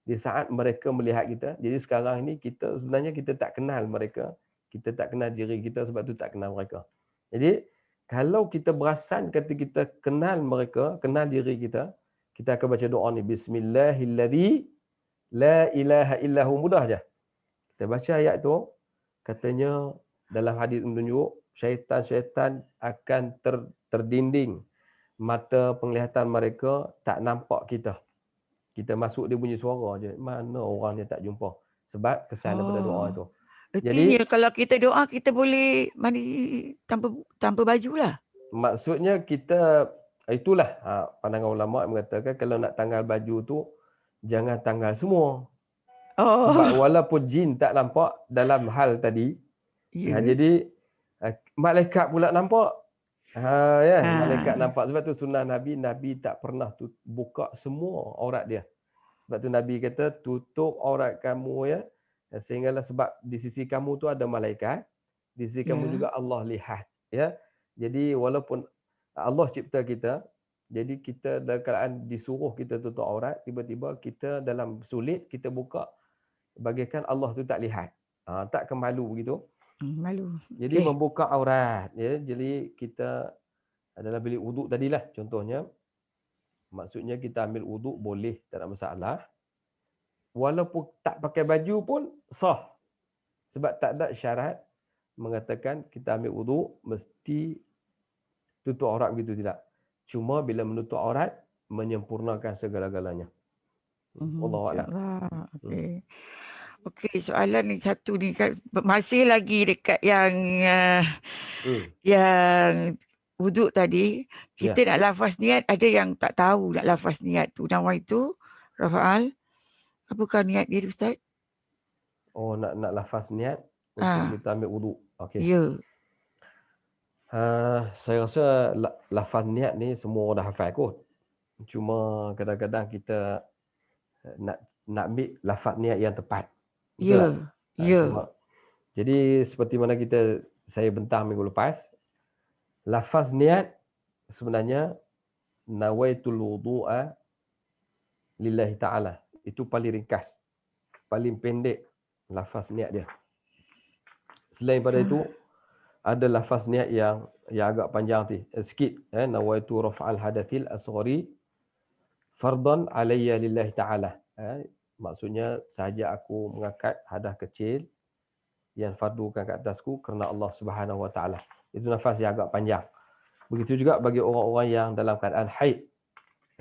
di saat mereka melihat kita. Jadi sekarang ni kita sebenarnya kita tak kenal mereka. Kita tak kenal diri kita, sebab tu tak kenal mereka. Jadi kalau kita berasan kata kita kenal mereka, kenal diri kita, kita akan baca doa ni. Bismillahilladzi La ilaha illahu, mudah je. Kita baca ayat tu, katanya dalam hadis menunjuk syaitan-syaitan akan terdinding mata penglihatan mereka, tak nampak kita. Kita masuk dia bunyi suara je. Mana orang dia tak jumpa. Sebab kesan daripada doa itu. Artinya Jadi kalau kita doa, kita boleh mandi tanpa baju lah. maksudnya kita, itulah pandangan ulama mengatakan kalau nak tanggal baju tu, jangan tanggal semua. Sebab Oh, walaupun jin tak nampak dalam hal tadi, ya. jadi malaikat pula nampak. Malaikat Ha. nampak. Sebab tu sunnah Nabi, Nabi tak pernah buka semua aurat dia. Sebab tu Nabi kata, tutup aurat kamu ya, sehinggalah sebab di sisi kamu tu ada malaikat, di sisi kamu Ya. juga Allah lihat. Ya, jadi walaupun Allah cipta kita, jadi kita dalam keadaan disuruh kita tutup aurat, tiba-tiba kita dalam sulit kita buka, bagaikan Allah tu tak lihat. Tak kemalu begitu. Malu. Jadi membuka aurat, ya. Jadi kita adalah bilik wuduk tadilah contohnya. Maksudnya kita ambil wuduk boleh, tak ada masalah. Walaupun tak pakai baju pun sah. Sebab tak ada syarat mengatakan kita ambil wuduk mesti tutup aurat begitu, tidak. Cuma bila menutup aurat menyempurnakan segala-galanya. Wallahu a'lam. InsyaAllah. Okey. Okey, soalan ni satu ni masih lagi dekat yang wuduk tadi. Kita nak lafaz niat, ada yang tak tahu nak lafaz niat tu. Nama itu, Rafaal, apakah niat dia, Ustaz? Oh, nak lafaz niat untuk kita ambil wuduk. Okey. Ya. Saya rasa lafaz niat ni semua orang dah hafal kot. Cuma kadang-kadang kita nak ambil lafaz niat yang tepat. Betul tak? Ya. Jadi seperti mana saya bentang minggu lepas, lafaz niat sebenarnya nawaitul wudu'a lillahi ta'ala. Itu paling ringkas, paling pendek lafaz niat dia. Selain pada itu, ada lafaz niat yang agak panjang sikit. Nawaitu raf'al hadathil asghari fardan alayya lillahi ta'ala. Maksudnya sahaja aku mengangkat hadas kecil yang fardukan ke atasku kerana Allah Subhanahu Wa Taala. Itu nafas yang agak panjang. Begitu juga bagi orang-orang yang dalam keadaan haid,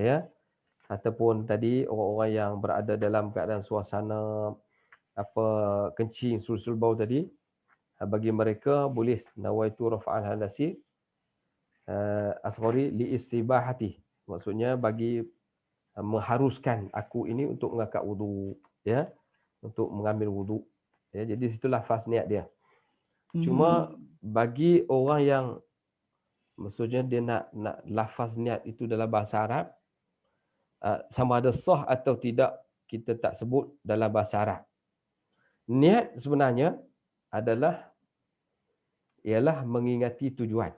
ya, ataupun tadi orang-orang yang berada dalam keadaan suasana kencing, sul-sul bau tadi, bagi mereka boleh nawaitu raf'al hadasi asghari li istibahati. Maksudnya bagi mengharuskan aku ini untuk mengangkat wudu, ya, untuk mengambil wudu. Ya, jadi situlah lafaz niat dia. Cuma bagi orang yang maksudnya dia nak lafaz niat itu dalam bahasa Arab, sama ada sah atau tidak kita tak sebut dalam bahasa Arab. Niat sebenarnya ialah mengingati tujuan.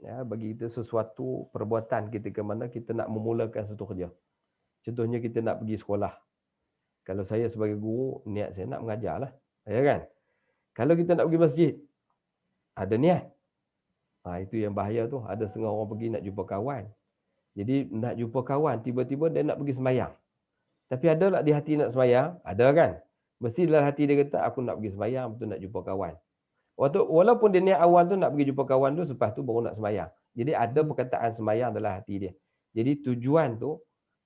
Ya, bagi kita sesuatu perbuatan ketika mana kita nak memulakan satu kerja. Contohnya kita nak pergi sekolah. Kalau saya sebagai guru, niat saya nak mengajar lah. Ya kan? Kalau kita nak pergi masjid, ada niat. Itu yang bahaya tu. Ada setengah orang pergi nak jumpa kawan. Jadi nak jumpa kawan, tiba-tiba dia nak pergi sembahyang. Tapi ada tak di hati nak sembahyang? Ada kan? Mesti dalam hati dia kata, aku nak pergi sembahyang, betul nak jumpa kawan. Walaupun dia niat awal tu nak pergi jumpa kawan tu, lepas tu baru nak sembahyang. Jadi ada perkataan sembahyang dalam hati dia. Jadi tujuan tu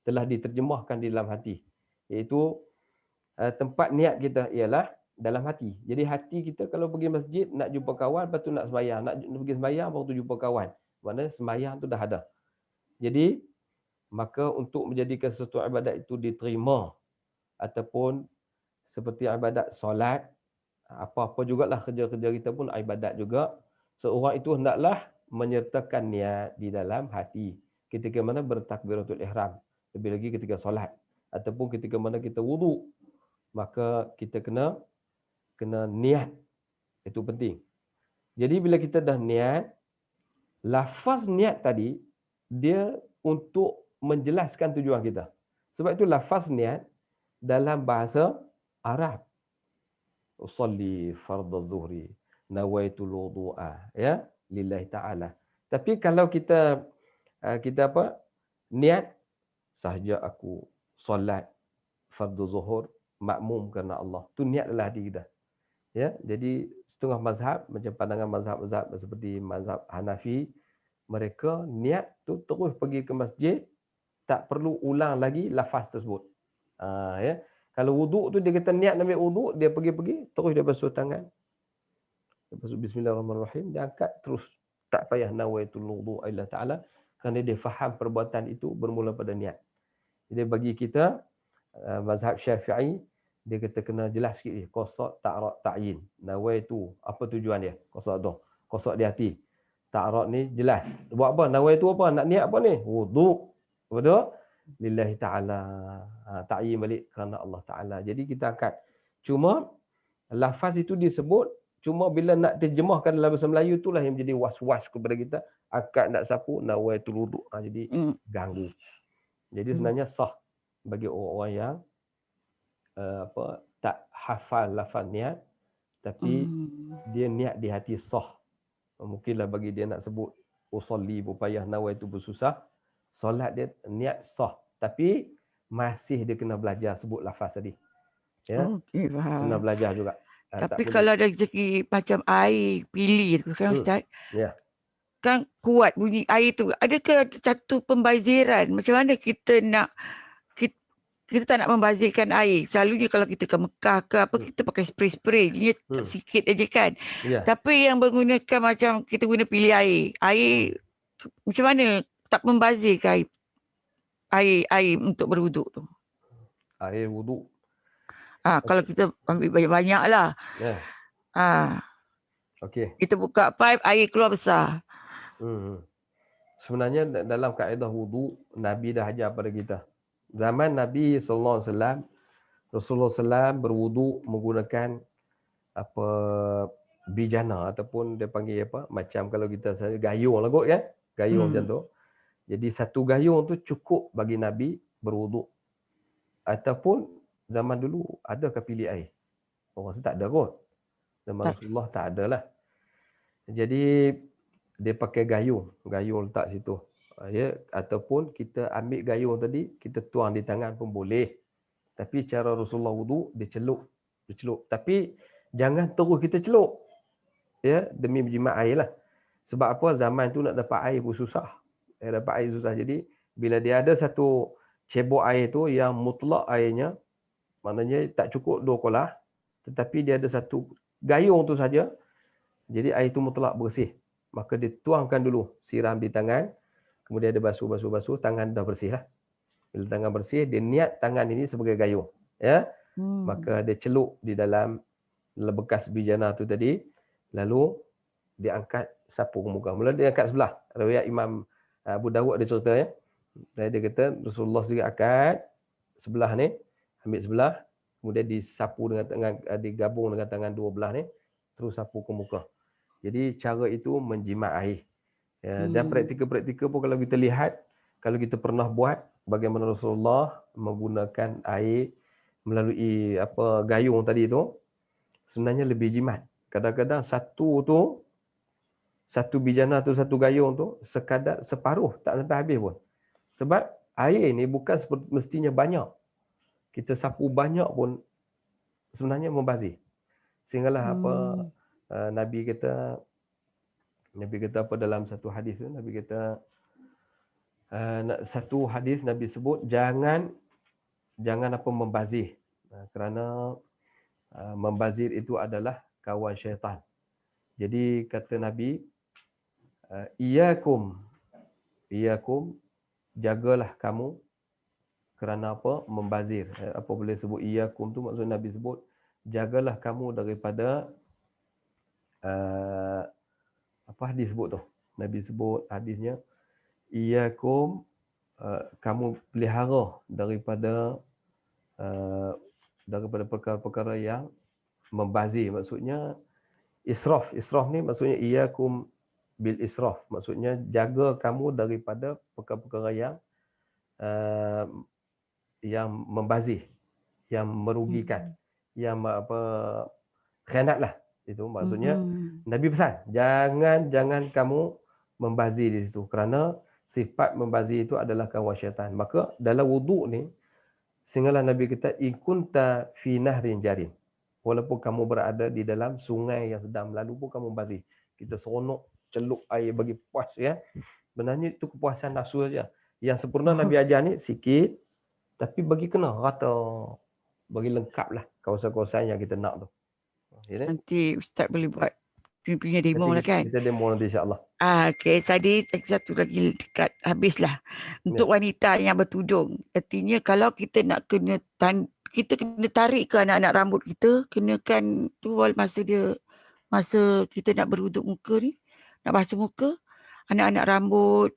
telah diterjemahkan di dalam hati. Iaitu tempat niat kita ialah dalam hati. Jadi hati kita kalau pergi masjid nak jumpa kawan, lepas tu nak sembahyang. Nak pergi sembahyang baru tu jumpa kawan. Maknanya sembahyang tu dah ada. Jadi maka untuk menjadikan sesuatu ibadat itu diterima ataupun seperti ibadat solat, apa-apa jugalah kerja-kerja kita pun ibadat juga, seorang itu hendaklah menyertakan niat di dalam hati ketika mana bertakbiratul ihram, lebih lagi ketika solat ataupun ketika mana kita wuduk, maka kita kena niat. Itu penting. Jadi bila kita dah niat, lafaz niat tadi dia untuk menjelaskan tujuan kita. Sebab itu lafaz niat dalam bahasa Arab, usalli fardhu zuhri nawaitul wudu'a, ya, lillahi ta'ala. Tapi kalau kita niat sahaja aku solat fardhu zuhur makmum kerana Allah. Tu niat dalam hati kita. Ya, jadi setengah mazhab macam pandangan mazhab-mazhab seperti mazhab Hanafi, mereka niat tu terus pergi ke masjid, tak perlu ulang lagi lafaz tersebut. Ya. Kalau wuduk tu dia kata niat ambil wuduk, dia pergi-pergi terus dia basuh tangan. Dia basuh bismillahirrahmanirrahim, dia angkat terus. Tak payah nawaitul wudu illa ta'ala kerana dia faham perbuatan itu bermula pada niat. Jadi bagi kita mazhab Syafi'i, dia kata kena jelas sikit ni, qasad ta'rad ta'yin. Nawaitu, apa tujuan dia? Qasad tu. Qasad di hati. Ta'rad ni jelas. Buat apa? Nawaitu apa? Nak niat apa ni? Wuduk. Betul? Lillahi ta'ala. Ta'yin balik kerana Allah Ta'ala. Jadi kita angkat. Cuma lafaz itu disebut, cuma bila nak terjemahkan dalam bahasa Melayu itulah yang menjadi was-was kepada kita. Angkat nak sapu, nawaitul wuduk. Jadi ganggu. Jadi sebenarnya sah bagi orang-orang yang tak hafal lafaz niat, tapi dia niat di hati sah. Mungkinlah bagi dia nak sebut usolli berpayah, nawaitu bersusah, solat dia niat sah, tapi masih dia kena belajar sebut lafaz tadi. Ya. Okey, faham. Kena belajar juga. Tapi kalau dari segi macam air pilih tu kan Ustaz, ya. Kan kuat bunyi air tu. Adakah satu pembaziran? Macam mana kita nak kita tak nak membazirkan air. Selalunya kalau kita ke Mekah ke apa, kita pakai spray-spray. Dia sikit aja kan. Tapi yang menggunakan macam kita guna pilih air. Air macam mana tak membazirkan air untuk berwuduk tu? Air wuduk. Kalau kita ambil banyak-banyak lah. Okey. Kita buka pipe, air keluar besar. Sebenarnya dalam kaedah wuduk, Nabi dah ajar pada kita. Zaman Nabi SAW, Rasulullah SAW berwuduk menggunakan bijana ataupun dia panggil apa, macam kalau kita gayung lah kot kan, gayung macam tu. Jadi satu gayung tu cukup bagi Nabi berwuduk. Ataupun zaman dulu adakah pilih air? Orang rasa tak ada kot. Zaman Rasulullah tak ada lah. Jadi dia pakai gayung letak situ. Ya, ataupun kita ambil gayung tadi, kita tuang di tangan pun boleh. Tapi cara Rasulullah wuduk, dia celup. Tapi jangan terus kita celup. Ya, demi berjimat air lah. Sebab apa? Zaman tu nak dapat air pun susah. Dapat air susah. Jadi bila dia ada satu cebok air tu yang mutlak airnya, maknanya tak cukup 2 kolah, tetapi dia ada satu gayung tu saja. Jadi air tu mutlak bersih. Maka dituangkan dulu, siram di tangan, kemudian dia basuh, tangan dah bersih lah. Bila tangan bersih, dia niat tangan ini sebagai gayung. Ya, maka dia celup di dalam bekas bijana tu tadi, lalu dia angkat sapu ke muka. Mula dia angkat sebelah. Riwayat Imam Abu Dawud ada cerita ya. Dia kata Rasulullah sendiri angkat sebelah ni, ambil sebelah, kemudian disapu dengan tangan, digabung dengan tangan dua belah ni, terus sapu ke muka. Jadi cara itu menjimat air. Dan praktikal-praktikal pun kalau kita lihat, kalau kita pernah buat bagaimana Rasulullah menggunakan air melalui gayung tadi tu, sebenarnya lebih jimat. Kadang-kadang satu bijana tu, satu gayung tu sekadar separuh, tak sampai habis pun. Sebab air ni bukan mestinya banyak. Kita sapu banyak pun sebenarnya membazir. Sehinggalah Nabi kata apa dalam satu hadis tu, Nabi kata satu hadis Nabi sebut jangan membazir, kerana membazir itu adalah kawan syaitan. Jadi kata Nabi, iyakum, jagalah kamu kerana apa? Membazir. Apa boleh sebut iyakum tu, maksud Nabi sebut jagalah kamu daripada apa hadis sebut tu? Nabi sebut hadisnya, iyakum, kamu pelihara daripada perkara-perkara yang membazir. Maksudnya israf ni maksudnya iyakum bil israf, maksudnya jaga kamu daripada perkara-perkara yang membazir, yang merugikan, yang khianat lah. Itu maksudnya Nabi pesan jangan kamu membazir di situ, kerana sifat membazir itu adalah kawan syaitan. Maka dalam wuduk ni Sehinggalah Nabi kata, in kunta fi nahrin jarin. Walaupun kamu berada di dalam sungai yang sedang berlalu pun kamu basuh. Kita seronok celup air bagi puas ya. Benarnya itu kepuasan nafsu saja. Yang sempurna Oh, Nabi ajar ni sikit, tapi bagi kena rata, bagi lengkap lah kawasan-kawasan yang kita nak tu. Ya, nanti Ustaz boleh buat punya demo nanti lah kan. kita demo nanti insya-Allah. Okey, tadi satu lagi dekat habislah. Ya. Untuk wanita yang bertudung, artinya kalau kita nak kita kena tarik ke anak-anak rambut kita, kenakan tu masa kita nak beruduk muka ni, nak basuh muka, anak-anak rambut.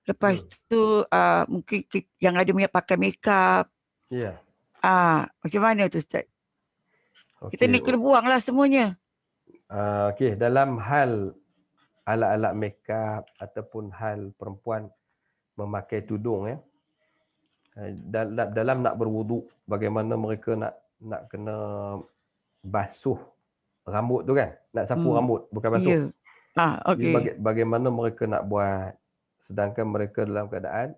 Lepas tu mungkin yang ada punya pakai makeup. Ya. Macam mana tu Ustaz? Kita Okey. ni kena buang lah semuanya. Okey, dalam hal alat-alat makeup ataupun hal perempuan memakai tudung ya. Dalam nak berwuduk, bagaimana mereka nak kena basuh rambut tu kan? Nak sapu rambut, bukan basuh. Ya. Jadi Okey. bagaimana mereka nak buat, sedangkan mereka dalam keadaan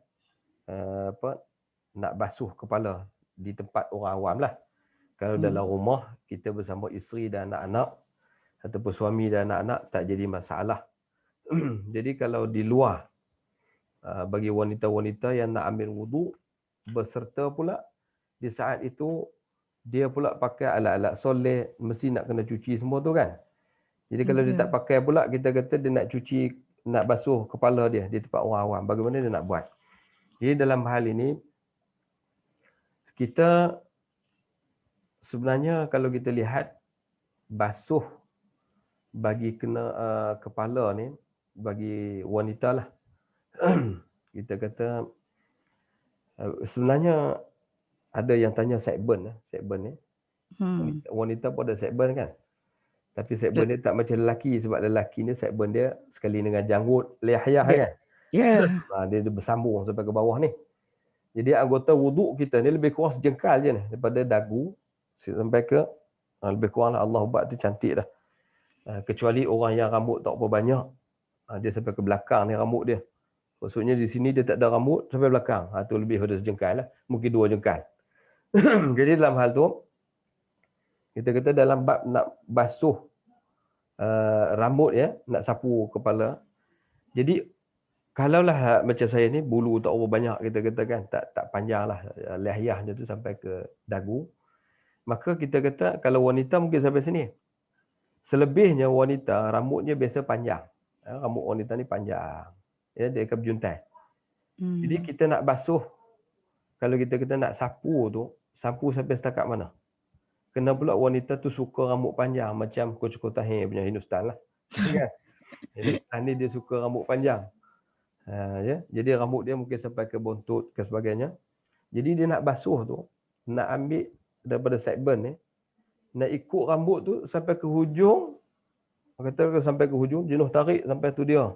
nak basuh kepala di tempat orang awam lah. Kalau dalam rumah kita bersama isteri dan anak-anak ataupun suami dan anak-anak tak jadi masalah. Jadi kalau di luar, bagi wanita-wanita yang nak ambil wuduk berserta pula di saat itu dia pula pakai alat-alat soleh, mesti nak kena cuci semua tu kan. Jadi kalau dia tak pakai pula, kita kata dia nak cuci, nak basuh kepala dia di tempat orang awam, bagaimana dia nak buat? Jadi dalam hal ini kita sebenarnya kalau kita lihat basuh bagi kena kepala ni bagi wanita lah. Kita kata sebenarnya ada yang tanya sideburn ni. Wanita pun ada sideburn kan. Tapi sideburn dia tak macam lelaki, sebab lelaki ni sideburn dia sekali dengan janggut lihyah kan. Ya. Dia bersambung sampai ke bawah ni. Jadi anggota wuduk kita ni lebih kurang sejengkal je ni, daripada dagu sampai ke lebih kurang lah. Allah buat tu cantik dah. Kecuali orang yang rambut tak apa banyak, dia sampai ke belakang ni rambut dia. Maksudnya di sini dia tak ada rambut sampai belakang. Tu lebih pada sejengkal lah. Mungkin 2 jengkal. Jadi dalam hal tu, kita kata dalam bab nak basuh rambut ya, nak sapu kepala. Jadi kalaulah macam saya ni bulu tak berapa banyak, kita kata kan, tak panjang lah lihyahnya tu sampai ke dagu, maka kita kata kalau wanita mungkin sampai sini. Selebihnya wanita rambutnya biasa panjang. Rambut wanita ni panjang. Ya, dia akan berjuntai. Jadi kita nak basuh, kalau kita kata nak sapu tu, sapu sampai setakat mana? Kena pula wanita tu suka rambut panjang, macam Coach Tahir punya Hindustan lah. Kan? Hindustan ni dia suka rambut panjang. Ya, jadi rambut dia mungkin sampai ke buntut ke sebagainya. Jadi dia nak basuh tu, nak ambil daripada sideburn ni, nak ikut rambut tu sampai ke hujung, kata sampai ke hujung, jenuh tarik sampai tu dia.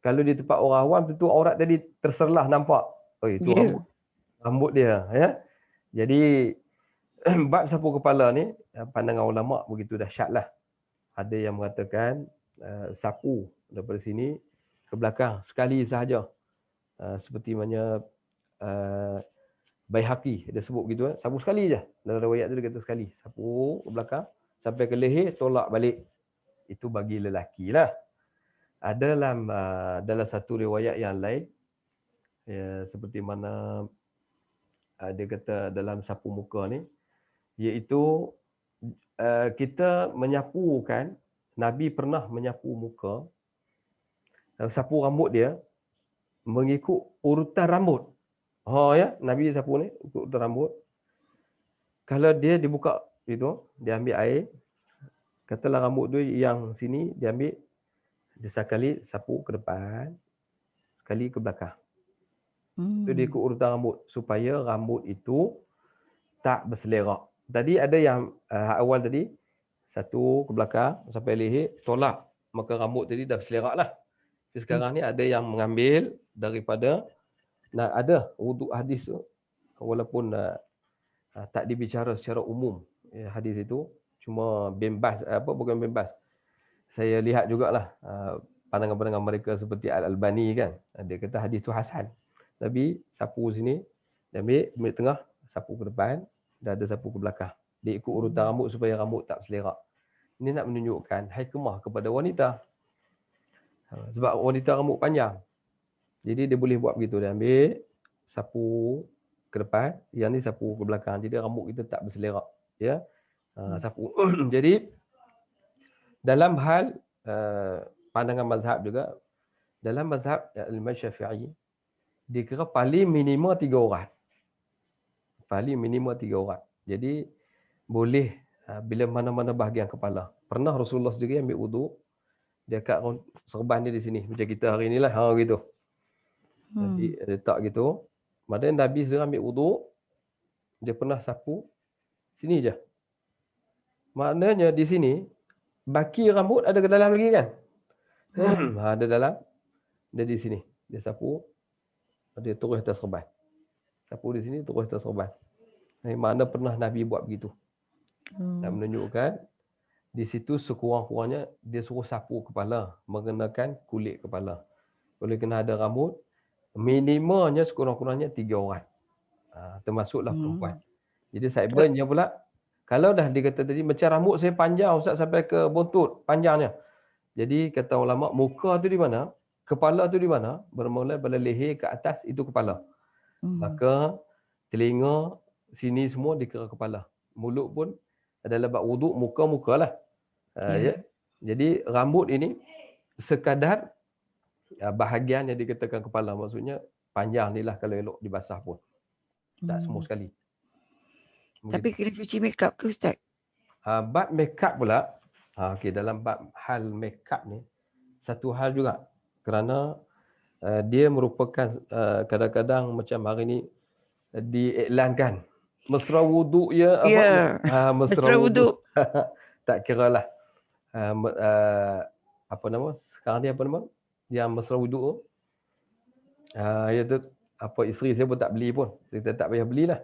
Kalau di tempat orang awam tu aurat tadi terserlah nampak. Itu rambut dia ya. Jadi bab sapu kepala ni pandangan ulama begitu dahsyatlah. Ada yang mengatakan sapu daripada sini ke belakang sekali sahaja. Seperti mana Baihaqi dia sebut begitu, sapu sekali je. Dalam riwayat tu dia kata sekali, sapu ke belakang sampai ke leher, tolak balik. Itu bagi lelaki lah. Ada dalam satu riwayat yang lain, ya, seperti mana dia kata dalam sapu muka ni, iaitu kita menyapu kan, Nabi pernah menyapu muka, sapu rambut dia mengikut urutan rambut. Ya, Nabi sapu ni ikut urutan rambut. Kalau dia dibuka itu, dia ambil air, katalah rambut tu yang sini dia ambil, dia sekali sapu ke depan, sekali ke belakang. Itu dia ikut urutan rambut supaya rambut itu tak berselerak. Tadi ada yang awal tadi satu ke belakang sampai leher, tolak, maka rambut tadi dah berselerak lah. Tapi sekarang ni ada yang mengambil daripada ada wuduk hadis tu, walaupun tak dibicara secara umum hadis itu, cuma bembas bukan bembas. Saya lihat jugalah pandangan-pandangan mereka seperti Al-Albani kan, dia kata hadis tu hasan. Tapi sapu sini, dia ambil tengah, sapu ke depan dan ada sapu ke belakang. Dia ikut urutan rambut supaya rambut tak berselerak. Ini nak menunjukkan hikmah kepada wanita. Sebab wanita rambut panjang. Jadi dia boleh buat begitu. Dia ambil sapu ke depan, yang ni sapu ke belakang. Jadi rambut kita tak berselerak. Ya, sapu. Jadi dalam hal pandangan mazhab juga, dalam mazhab Imam Syafi'i, dikira paling minima 3 orang. Paling minima 3 orang. Jadi boleh bila mana-mana bahagian kepala. Pernah Rasulullah sendiri ambil wuduk, dia kat serban dia di sini macam kita hari inilah, gitu. Jadi letak gitu. Kemudian Nabi sendiri ambil wuduk, dia pernah sapu sini je. Maknanya di sini baki rambut ada ke dalam lagi kan? Ada dalam, dia di sini. Dia sapu, dia terus atas serban. Sapu di sini terus atas serban. Mana pernah Nabi buat begitu. Nak menunjukkan di situ sekurang-kurangnya dia suruh sapu kepala, mengenakan kulit kepala. Boleh kena ada rambut, minimanya sekurang-kurangnya 3 orang. Termasuklah perempuan. Jadi sideburn-nya pula, kalau dah dikata tadi macam rambut saya panjang Ustaz sampai ke buntut, panjangnya. Jadi kata ulama, muka tu di mana? Kepala tu di mana? Bermula pada leher ke atas itu kepala. Maka telinga sini semua dikira kepala. Mulut pun adalah bab wuduk, muka lah. Ya. Jadi rambut ini sekadar bahagian yang dikatakan kepala. Maksudnya panjang ni lah kalau elok dibasah pun. Tak semua sekali. Tapi kena cuci makeup ke Ustaz? Bab makeup pula, okay, dalam bab hal makeup ni, satu hal juga. Kerana dia merupakan kadang-kadang macam hari ni diiklankan. Mesra wuduk ya, mesra wuduk. Tak kira lah. Apa nama? Sekarang ni apa nama? Yang mesra wuduk tu. Iaitu apa, isteri saya pun tak beli pun. Kita tak payah belilah.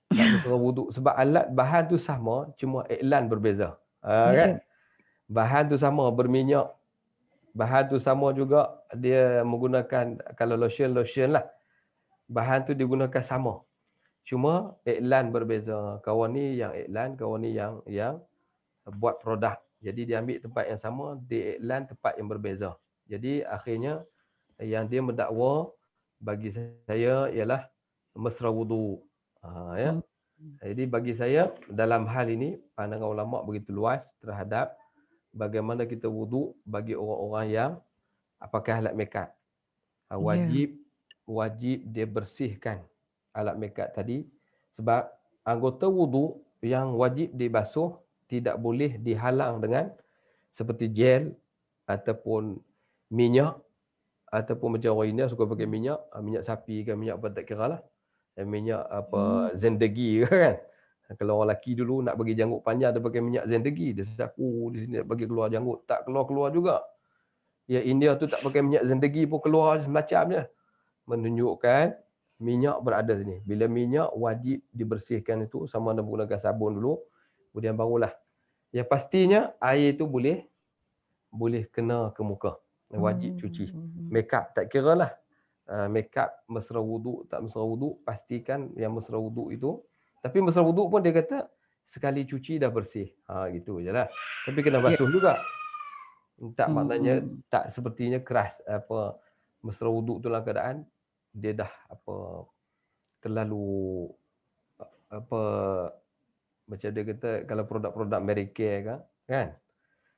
Tak mesra wuduk. Sebab alat bahan tu sama, cuma iklan berbeza. Kan? Bahan tu sama, berminyak. Bahan tu sama juga, dia menggunakan, kalau lotion lah. Bahan tu digunakan sama. Cuma iklan berbeza. Kawan ni yang iklan, kawan ni yang buat produk. Jadi dia ambil tempat yang sama, dia iklan tempat yang berbeza. Jadi akhirnya yang dia mendakwa bagi saya ialah mesra wuduk. Ya. Jadi bagi saya dalam hal ini pandangan ulama begitu luas terhadap bagaimana kita wuduk bagi orang-orang yang pakai alat makeup. Wajib dia bersihkan alat makeup tadi, sebab anggota wuduk yang wajib dibasuh tidak boleh dihalang dengan seperti gel ataupun minyak, ataupun macam orang India suka pakai minyak sapi ke minyak apa tak kira lah. Minyak apa zendegi kan. Kalau orang lelaki dulu nak bagi janggut panjang dia pakai minyak zendegi, dia sapu di sini bagi keluar janggut, tak keluar-keluar juga. Ya India tu tak pakai minyak zendegi pun keluar semacam je. Menunjukkan minyak berada sini. Bila minyak wajib dibersihkan itu sama ada menggunakan sabun dulu, kemudian barulah. Ya pastinya air itu boleh kena ke muka. Wajib cuci. Makeup tak kira lah. Makeup mesra wuduk tak mesra wuduk, pastikan yang mesra wuduk itu. Tapi mesra wuduk pun dia kata sekali cuci dah bersih. Gitu je lah. Tapi kena basuh juga. Tak maknanya tak sepertinya keras apa mesra wuduk tu dalam keadaan dia dah apa terlalu apa macam dia kata kalau produk-produk Amerika kan.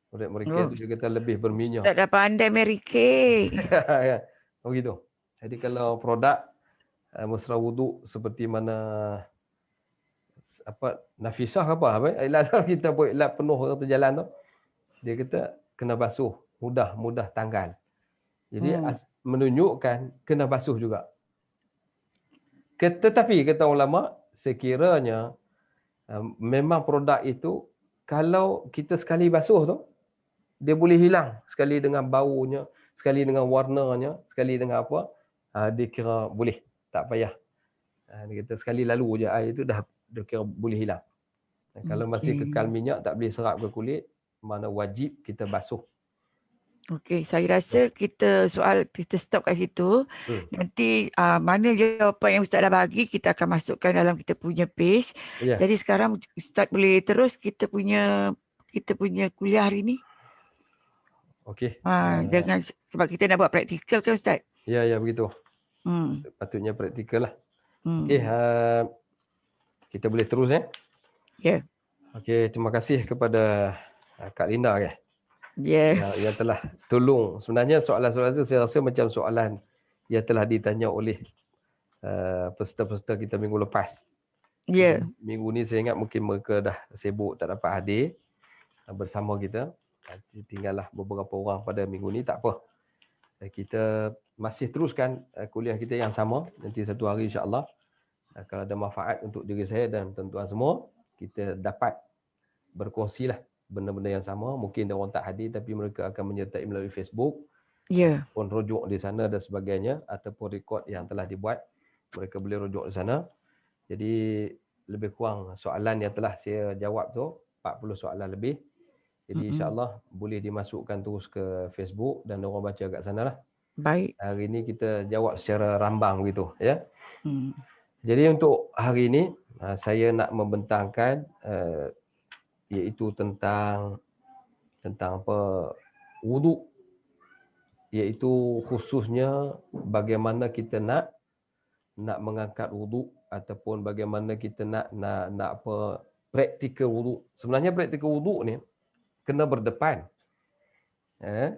Produk Amerika tu dia kata lebih berminyak. Tak ada pandai Amerika. Oh gitu. Jadi kalau produk mesra wuduk seperti mana apa Nafisah apa iklan kita buat iklan penuh kereta jalan tu, dia kata kena basuh, mudah tanggal. Jadi menunjukkan kena basuh juga. Tetapi kata ulama, sekiranya memang produk itu kalau kita sekali basuh tu dia boleh hilang, sekali dengan baunya, sekali dengan warnanya, sekali dengan apa, dia kira boleh, tak payah. Dia kata sekali lalu je air itu dah kira boleh hilang. Kalau masih kekal minyak tak boleh serap ke kulit, mana wajib kita basuh. Okey, saya rasa kita stop kat situ. Hmm. Nanti mana jawapan yang Ustaz dah bagi, kita akan masukkan dalam kita punya page. Ya. Jadi sekarang Ustaz boleh terus kita punya kuliah hari ni. Okey. Dengan sebab kita nak buat praktikal kan Ustaz? Ya begitu. Hmm. Patutnya praktikal lah. Okey, Hmm. kita boleh terus Ya. Okey, terima kasih kepada Kak Linda Yes. yang telah tolong. Sebenarnya soalan-soalan itu saya rasa macam soalan yang telah ditanya oleh peserta-peserta kita minggu lepas. Ya. Minggu ni saya ingat mungkin mereka dah sibuk tak dapat hadir bersama kita. Tinggallah beberapa orang pada minggu ni, tak apa. Kita masih teruskan kuliah kita yang sama. Nanti satu hari insya-Allah, kalau ada manfaat untuk diri saya dan tuan-tuan semua, kita dapat berkongsilah benda-benda yang sama. Mungkin orang tak hadir tapi mereka akan menyertai melalui Facebook, Ya. pun rujuk di sana dan sebagainya, ataupun rekod yang telah dibuat, mereka boleh rujuk di sana. Jadi lebih kurang soalan yang telah saya jawab tu 40 soalan lebih. Jadi insya-Allah boleh dimasukkan terus ke Facebook dan orang baca kat sana lah. Baik. Hari ni kita jawab secara rambang begitu ya. Hmm. Jadi untuk hari ini saya nak membentangkan iaitu tentang apa, wuduk, iaitu khususnya bagaimana kita nak mengangkat wuduk ataupun bagaimana kita nak apa, praktikal wuduk. Sebenarnya praktikal wuduk ni kena berdepan.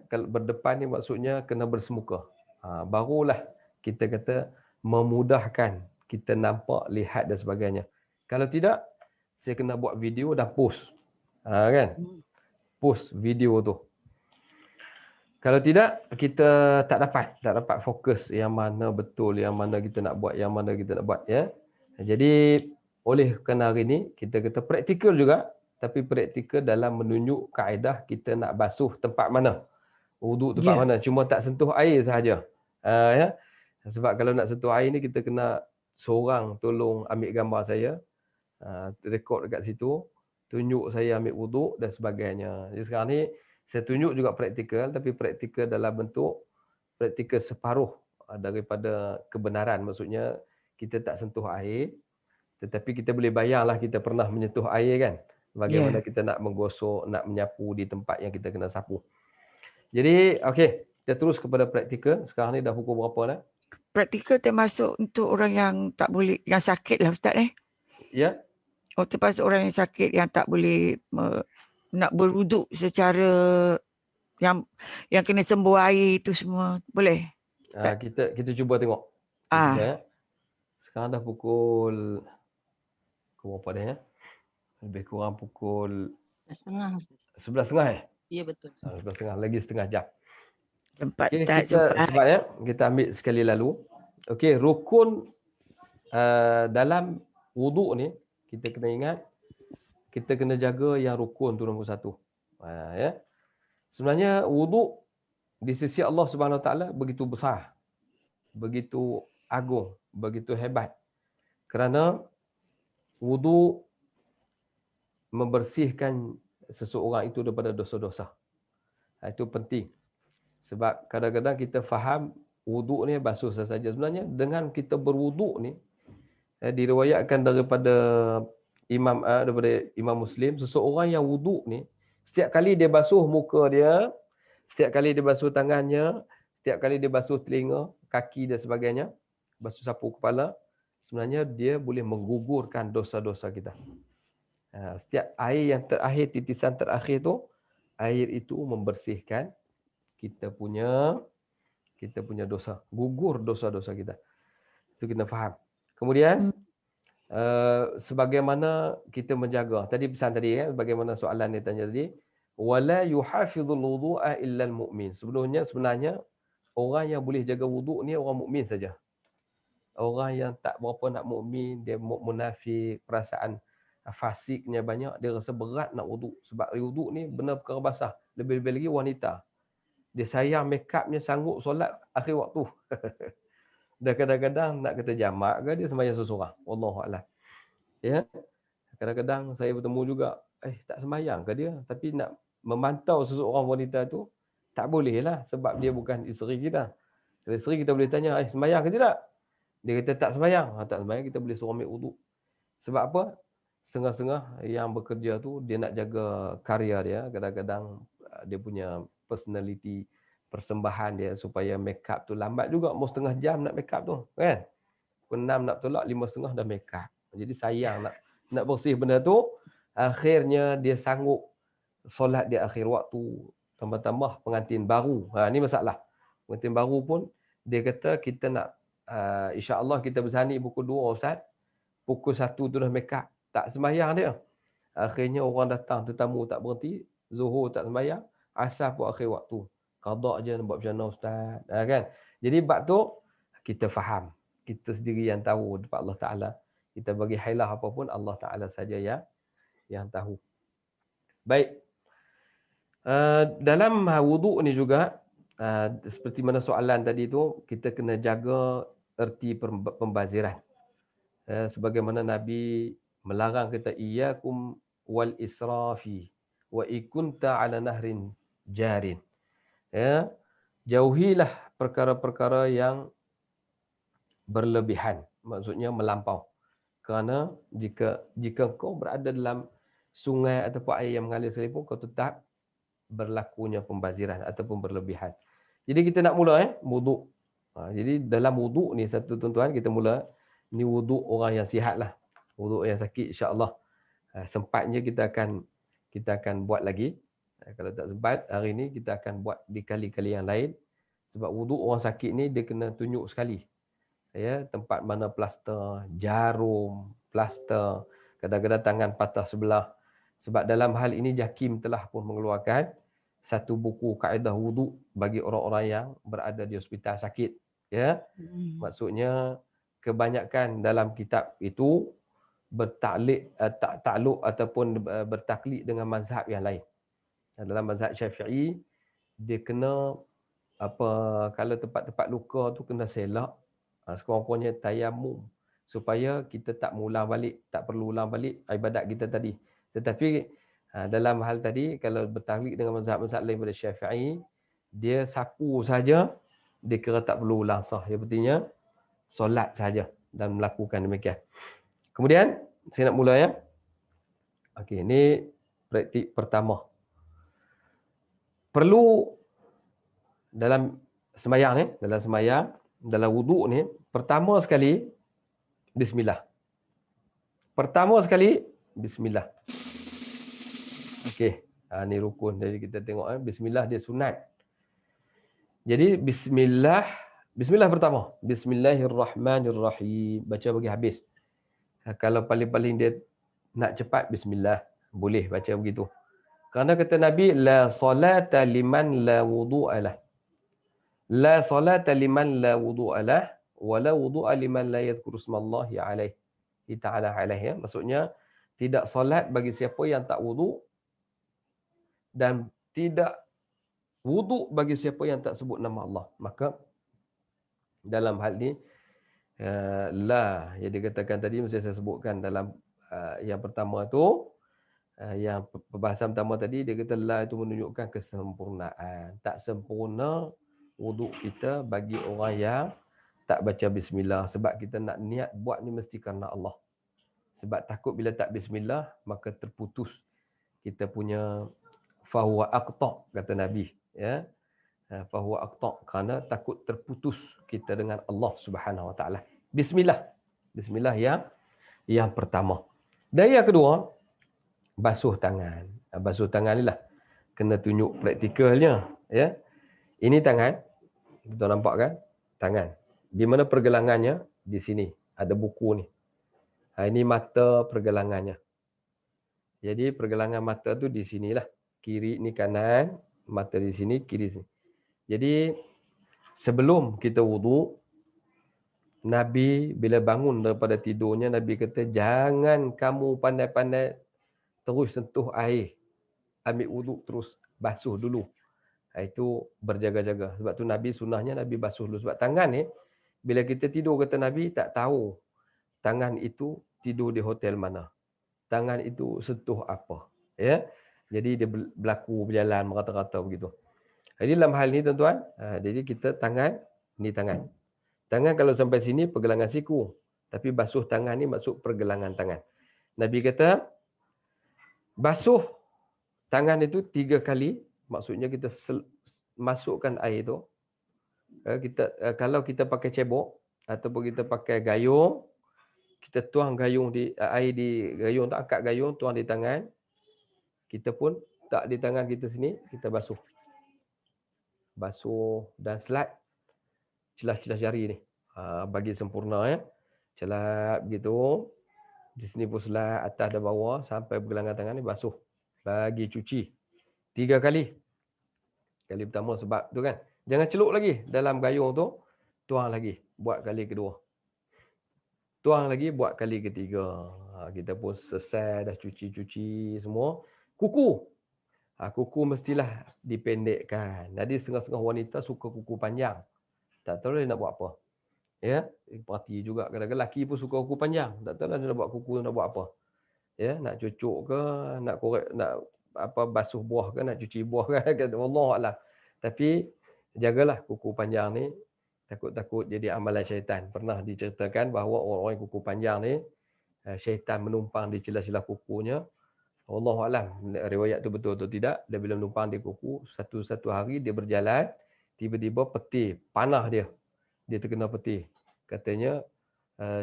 Kalau berdepan ni maksudnya kena bersemuka. Barulah kita kata memudahkan kita nampak, lihat dan sebagainya. Kalau tidak, saya kena buat video dan post. Kan? Post video tu. Kalau tidak, kita tak dapat fokus yang mana betul, yang mana kita nak buat, yang mana kita nak buat ya. Jadi oleh kerana hari ni kita kata praktikal juga, tapi praktikal dalam menunjuk kaedah kita nak basuh tempat mana. Wuduk tempat mana, cuma tak sentuh air sahaja. Ya. Sebab kalau nak sentuh air ni kita kena seorang tolong ambil gambar saya, rekod dekat situ, tunjuk saya ambil wuduk dan sebagainya. Jadi sekarang ni saya tunjuk juga praktikal, tapi praktikal dalam bentuk praktikal separuh daripada kebenaran. Maksudnya kita tak sentuh air, tetapi kita boleh bayanglah kita pernah menyentuh air kan. Bagaimana kita nak menggosok, nak menyapu di tempat yang kita kena sapu. Jadi okey, kita terus kepada praktikal. Sekarang ni dah pukul berapa dah? Praktikal termasuk untuk orang yang tak boleh, yang sakit lah Ustaz Ya. Termasuk orang yang sakit yang tak boleh nak berwuduk secara yang kena sembuh air itu semua. Boleh? Kita cuba tengok. Cuba. Sekarang dah pukul berapa dah ya? Lebih kurang pukul 11.30 Ya betul. 11.30, lagi setengah jam. Sempat Okay, Ustaz, sempat. sebabnya kita ambil sekali lalu. Okey, rukun dalam wuduk ni kita kena ingat, kita kena jaga yang rukun tu nombor satu. Ya. Sebenarnya wuduk di sisi Allah Subhanahu Wa Taala begitu besar, begitu agung, begitu hebat. Kerana wuduk membersihkan seseorang itu daripada dosa-dosa. Itu penting. Sebab kadang-kadang kita faham wuduk ni basuh sahaja. Sebenarnya dengan kita berwuduk ni, diriwayatkan daripada Imam Muslim, seseorang yang wuduk ni, setiap kali dia basuh muka dia, setiap kali dia basuh tangannya, setiap kali dia basuh telinga, kaki dan sebagainya, basuh sapu kepala, sebenarnya dia boleh menggugurkan dosa-dosa kita. Setiap air yang terakhir, titisan terakhir tu, air itu membersihkan kita punya dosa, gugur dosa-dosa kita. Itu kita faham. Kemudian sebagaimana kita menjaga, tadi pesan tadi bagaimana soalan dia tanya tadi, wala yuhafizul wudu'a illa al-mu'min. Sebenarnya orang yang boleh jaga wuduk ni orang mukmin saja. Orang yang tak berapa nak mukmin, dia munafik, perasaan fasiknya banyak, dia rasa berat nak wuduk. Sebab wuduk ni benar perkara basah. Lebih-lebih lagi wanita. Dia sayang make upnya, sanggup solat akhir waktu. Dan kadang-kadang nak kata jamak ke dia sembahyang seorang. Wallahualam. Ya. Kadang-kadang saya bertemu juga, tak sembahyang ke dia, tapi nak memantau seseorang wanita tu Tak boleh lah sebab dia bukan isteri kita. Kalau isteri kita boleh tanya, sembahyang ke tidak? Dia kata tak sembahyang. Tak sembahyang kita boleh suruh ambil wuduk. Sebab apa? Setengah-setengah yang bekerja tu dia nak jaga karya dia. Kadang-kadang dia punya personality, persembahan dia supaya make up tu lambat juga. Mau setengah jam nak make up tu. Kan? Pukul 6 nak tolak, 5.30 dah make up. Jadi sayang nak bersih benda tu. Akhirnya dia sanggup solat di akhir waktu. Tambah-tambah pengantin baru. Ni masalah. Pengantin baru pun dia kata kita nak insya-Allah kita bersani pukul 2 Ustaz. Pukul 1 tu dah make up. Tak sembahyang dia. Akhirnya orang datang tetamu tak berhenti. Zuhur tak sembahyang. Asar pun akhir waktu. Qada je nak buat macam mana Ustaz. Kan? Jadi bab tu kita faham. Kita sendiri yang tahu dekat Allah Ta'ala. Kita bagi hailah apa pun Allah Ta'ala saja yang tahu. Baik. Dalam wuduk ni juga, seperti mana soalan tadi tu, kita kena jaga erti pembaziran. Sebagaimana Nabi melarang kita, iyyakum wal israfi wa ikunta ala nahrin jarin. Jauhilah perkara-perkara yang berlebihan, maksudnya melampau. Kerana jika kau berada dalam sungai ataupun air yang mengalir sekalipun, kau tetap berlakunya pembaziran ataupun berlebihan. Jadi kita nak mula wuduk. Jadi dalam wuduk ni satu tuan-tuan, kita mula ni wuduk orang yang sihat lah. Wuduk yang sakit insya-Allah. Sempatnya kita akan buat lagi. Kalau tak sempat hari ni kita akan buat di kali-kali yang lain. Sebab wuduk orang sakit ni dia kena tunjuk sekali. Tempat mana plaster, jarum, plaster, kadang-kadang tangan patah sebelah. Sebab dalam hal ini JAKIM telah pun mengeluarkan satu buku kaedah wuduk bagi orang-orang yang berada di hospital sakit. Maksudnya kebanyakan dalam kitab itu takluk ataupun bertaklid dengan mazhab yang lain. Dalam mazhab Syafi'i dia kena kalau tempat-tempat luka tu kena selak, sekurang-kurangnya tayamum supaya kita tak mengulang balik, tak perlu ulang balik ibadat kita tadi. Tetapi dalam hal tadi kalau bertaklid dengan mazhab-mazhab lain pada Syafi'i, dia sapu saja dia kira tak perlu ulang sah. Yang pentingnya solat saja dan melakukan demikian. Kemudian saya nak mula Okey, ini praktik pertama. Perlu dalam sembahyang dalam wuduk ni, pertama sekali bismillah. Bismillah. Okey, ni rukun. Jadi kita tengok bismillah dia sunat. Jadi bismillah pertama. Bismillahirrahmanirrahim. Baca bagi habis. Kalau paling-paling dia nak cepat bismillah, boleh baca begitu. Kerana kata Nabi, la salata liman la wudu'a lah. La salata liman la wudu'a lah, wa la wudu'a liman la yadhkuru ismallahi alaihi ta'ala alaihi. Maksudnya, tidak solat bagi siapa yang tak wuduk dan tidak wuduk bagi siapa yang tak sebut nama Allah. Maka dalam hal ni yang dikatakan tadi mesti saya sebutkan dalam yang pertama tu, yang perbahasan pertama tadi dia kata la itu menunjukkan kesempurnaan. Tak sempurna wuduk kita bagi orang yang tak baca bismillah, sebab kita nak niat buat ni mesti kerana Allah. Sebab takut bila tak bismillah maka terputus kita punya fahuwa aqta, kata Nabi, fahuwa aqta, kerana takut terputus kita dengan Allah Subhanahu Wa Taala. Bismillah yang pertama. Dan yang kedua, basuh tangan. Basuh tangan ni lah kena tunjuk praktikalnya. Ini tangan, kita nampak kan? Tangan. Di mana pergelangannya? Di sini. Ada buku ni. Ini mata pergelangannya. Jadi pergelangan mata tu di sinilah. Kiri ni kanan, mata di sini, kiri sini. Jadi sebelum kita wuduk, Nabi bila bangun daripada tidurnya, Nabi kata jangan kamu pandai-pandai terus sentuh air. Ambil wuduk terus, basuh dulu. Itu berjaga-jaga. Sebab tu Nabi sunnahnya Nabi basuh dulu. Sebab tangan ni, bila kita tidur kata Nabi, tak tahu tangan itu tidur di hotel mana. Tangan itu sentuh apa. Jadi dia berlaku berjalan merata-rata begitu. Jadi dalam hal ni tuan-tuan, jadi kita tangan, ni tangan. Tangan kalau sampai sini pergelangan siku. Tapi basuh tangan ni maksud pergelangan tangan. Nabi kata, basuh tangan itu 3 kali. Maksudnya kita masukkan air tu. Kalau kita pakai cebok, ataupun kita pakai gayung, kita tuang gayung di air di gayung tu, angkat gayung, tuang di tangan. Kita pun tak di tangan kita sini, kita basuh. Basuh dan selat celah-celah jari ni. Bagi sempurna ya. Celat begitu. Di sini pun selat atas dan bawah sampai pergelangan tangan ni basuh. Bagi cuci 3 kali. Kali pertama sebab tu kan. Jangan celup lagi dalam gayung tu. Tuang lagi buat kali kedua. Tuang lagi buat kali ketiga. Kita pun selesai dah cuci-cuci semua. Kuku. Kuku mestilah dipendekkan. Jadi setengah-setengah wanita suka kuku panjang. Tak tahu dia nak buat apa. Ya, parti juga kadang-kadang lelaki pun suka kuku panjang. Tak tahu dia nak buat kuku nak buat apa. Ya, nak cucuk ke, nak korek, nak apa basuh buah ke, nak cuci buah ke, wallahualam. Tapi jagalah kuku panjang ni, takut-takut jadi amalan syaitan. Pernah diceritakan bahawa orang-orang yang kuku panjang ni syaitan menumpang di celah-celah kukunya. Wallahualam riwayat tu betul atau tidak. Dia bila menumpang di kuku, satu hari dia berjalan, tiba-tiba peti panah dia terkena peti. Katanya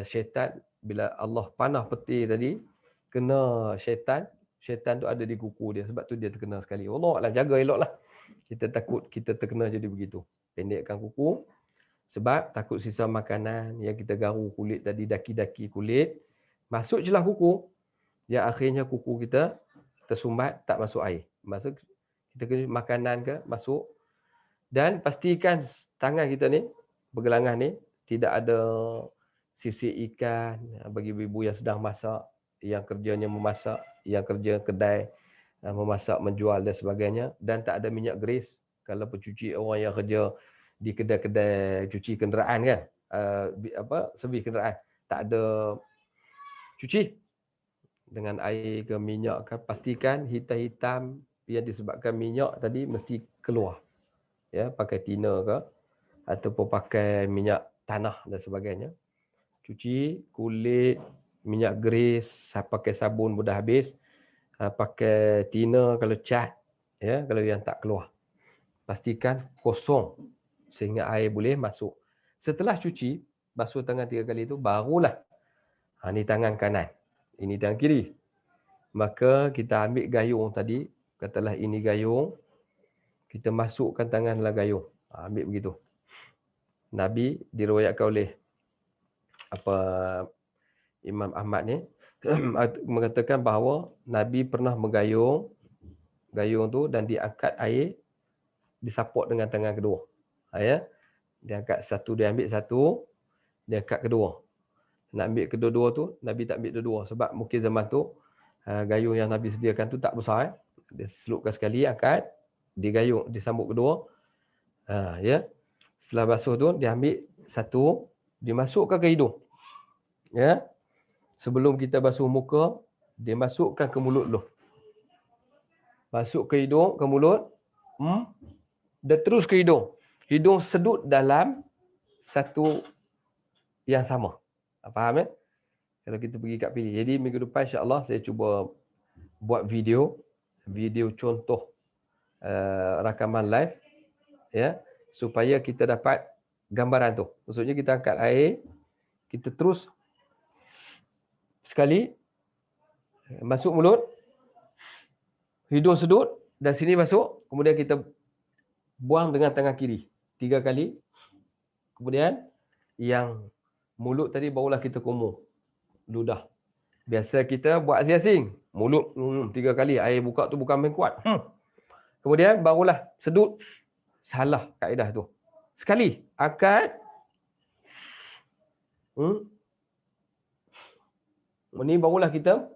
syaitan bila Allah panah peti tadi kena syaitan tu ada di kuku dia, sebab tu dia terkena sekali. Wallahualam, jaga eloklah. Kita takut kita terkena jadi begitu. Pendekkan kuku sebab takut sisa makanan yang kita garu kulit tadi, daki-daki kulit masuk celah kuku, yang akhirnya kuku kita tersumbat, tak masuk air. Maksud kita kena makanan ke masuk. Dan pastikan tangan kita ni, pergelangan ni, tidak ada sisik ikan. Bagi ibu yang sedang masak, yang kerjanya memasak, yang kerja kedai memasak, menjual dan sebagainya, dan tak ada minyak grease. Kalau pencuci orang yang kerja di kedai-kedai cuci kenderaan kan, servis kenderaan, tak ada cuci dengan air ke minyak ke, pastikan hitam-hitam yang disebabkan minyak tadi mesti keluar. Ya, pakai tina ke ataupun pakai minyak tanah dan sebagainya. Cuci kulit, minyak grease, pakai sabun mudah habis, pakai tina kalau cat, ya, kalau yang tak keluar. Pastikan kosong sehingga air boleh masuk. Setelah cuci, basuh tangan 3 kali itu, barulah ni tangan kanan, ini tangan kiri. Maka kita ambil gayung tadi, katalah ini gayung, kita masukkan tangan dalam gayung. Ambil begitu. Nabi diriwayatkan oleh Imam Ahmad ni mengatakan bahawa Nabi pernah menggayung gayung tu dan diangkat air, disapot dengan tangan kedua. Ya. Dia angkat satu, dia ambil satu, dia angkat kedua. Nak ambil kedua-dua tu, Nabi tak ambil kedua sebab mungkin zaman tu gayung yang Nabi sediakan tu tak besar. Dia selupkan sekali, angkat, digayung, disambut kedua. Ya. Setelah basuh tu, dia ambil satu, dimasukkan ke hidung. Ya. Sebelum kita basuh muka, dia masukkan ke mulut dulu. Masuk ke hidung, ke mulut. Dan terus ke hidung. Hidung sedut dalam satu yang sama. Faham ya? Kalau kita pergi kat pilih. Jadi minggu depan insya-Allah saya cuba buat video contoh rakaman live, ya, supaya kita dapat gambaran tu. Maksudnya kita angkat air, kita terus sekali masuk mulut, hidung sedut dan sini masuk, kemudian kita buang dengan tangan kiri 3 kali. Kemudian yang mulut tadi barulah kita kumur ludah. Biasa kita buat asing-asing, mulut 3 kali, air buka tu bukan main kuat. Kemudian barulah sedut. Salah kaedah tu. Sekali angkat. Ini barulah kita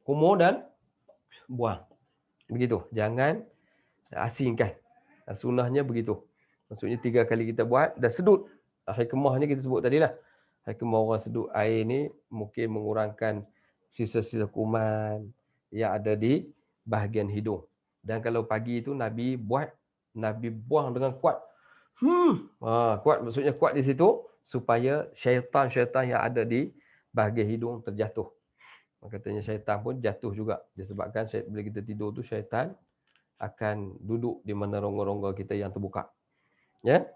kumur dan buang. Begitu. Jangan asingkan. Sunnahnya begitu. Maksudnya 3 kali kita buat dan sedut. Hikmahnya kita sebut tadilah. Hikmah orang sedut air ni mungkin mengurangkan sisa-sisa kuman yang ada di bahagian hidung. Dan kalau pagi itu Nabi buat Nabi buang dengan kuat. Kuat maksudnya kuat di situ supaya syaitan-syaitan yang ada di bahagian hidung terjatuh. Katanya syaitan pun jatuh juga disebabkan bila kita tidur tu syaitan akan duduk di mana rongga-rongga kita yang terbuka. Ya.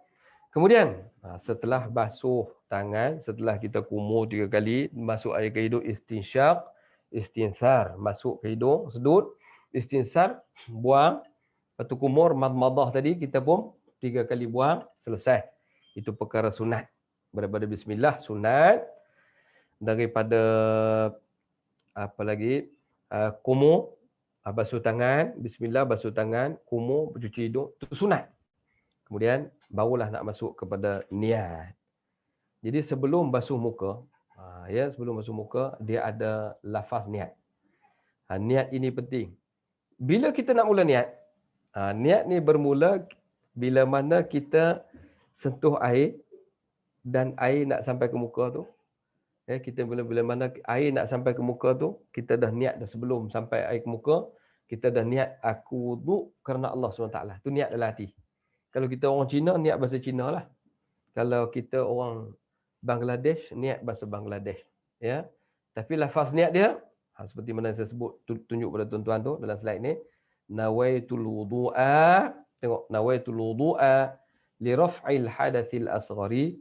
Kemudian setelah basuh tangan, setelah kita kumur 3 kali, masuk air ke hidung, istinsyaq, istinthar, masuk ke hidung, sedut, istinsar, buang, lepas tu kumur, madmadah tadi kita pun 3 kali buang, selesai. Itu perkara sunat. Daripada bismillah sunat, daripada apa lagi? Kumur, basuh tangan, bismillah basuh tangan, kumur, cuci hidung, itu sunat. Kemudian barulah nak masuk kepada niat. Jadi sebelum basuh muka, sebelum basuh muka dia ada lafaz niat. Niat ini penting. Bila kita nak mula niat, niat ni bermula bila mana kita sentuh air dan air nak sampai ke muka tu. Kita bila mana air nak sampai ke muka tu, kita dah niat dah sebelum sampai air ke muka, kita dah niat aku wuduk kerana Allah SWT. Tu niat dalam hati. Kalau kita orang Cina, niat bahasa Cina lah. Kalau kita orang Bangladesh, niat bahasa Bangladesh. Ya. Tapi lafaz niat dia, seperti mana saya sebut, tunjuk pada tuan-tuan tu dalam slide ni. Nawaitul wudu'a, tengok, nawaitul wudu'a li raf'il hadathil asghari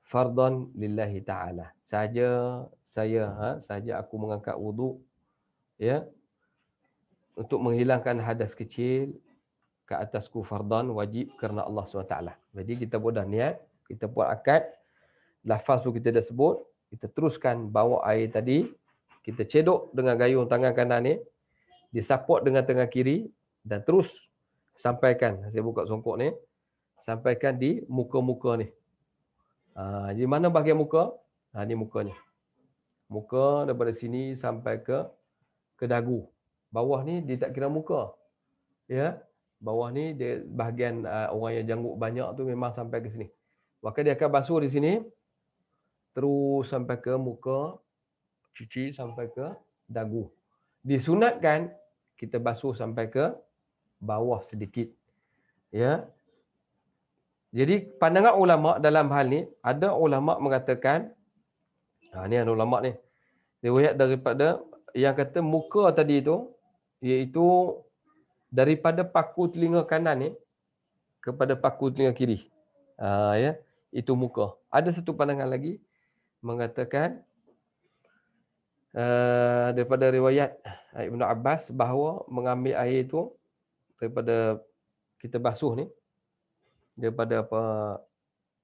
fardan lillahi ta'ala. Saja aku mengangkat wuduk, ya, untuk menghilangkan hadas kecil ke atasku fardan wajib kerana Allah SWT. Jadi kita buat dah niat, kita buat akad, lafaz tu kita dah sebut, kita teruskan bawa air tadi, kita cedok dengan gayung tangan kanan ni, disapot dengan tangan kiri dan terus sampaikan, saya buka songkok ni, sampaikan di muka-muka ni. Di mana bahagian muka? Ni muka ni. Muka daripada sini sampai ke dagu. Bawah ni dia tak kira muka. Ya. Bawah ni dia bahagian orang yang janggut banyak tu memang sampai ke sini. Maka dia akan basuh di sini terus sampai ke muka, cuci sampai ke dagu. Disunatkan kita basuh sampai ke bawah sedikit. Ya. Jadi pandangan ulama dalam hal ni, ada ulama mengatakan, ni ada ulama ni, riwayat daripada yang kata muka tadi tu, iaitu daripada paku telinga kanan ni kepada paku telinga kiri. Ya, itu muka. Ada satu pandangan lagi mengatakan daripada riwayat Ibnu Abbas bahawa mengambil air itu daripada kita basuh ni, daripada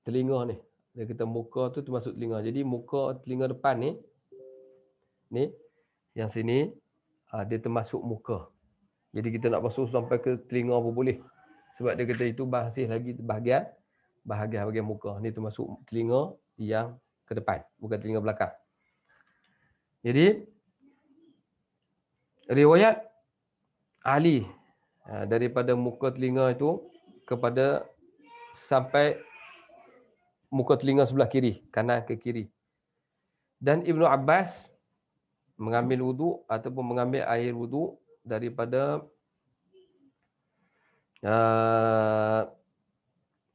telinga ni. Dia kata muka tu termasuk telinga. Jadi muka telinga depan ni yang sini dia termasuk muka. Jadi kita nak basuh sampai ke telinga pun boleh. Sebab dia kata itu masih lagi bahagian muka. Ni termasuk telinga yang ke depan, bukan telinga belakang. Jadi riwayat Ali daripada muka telinga itu kepada sampai muka telinga sebelah kiri, kanan ke kiri. Dan Ibnu Abbas mengambil wuduk ataupun mengambil air wuduk daripada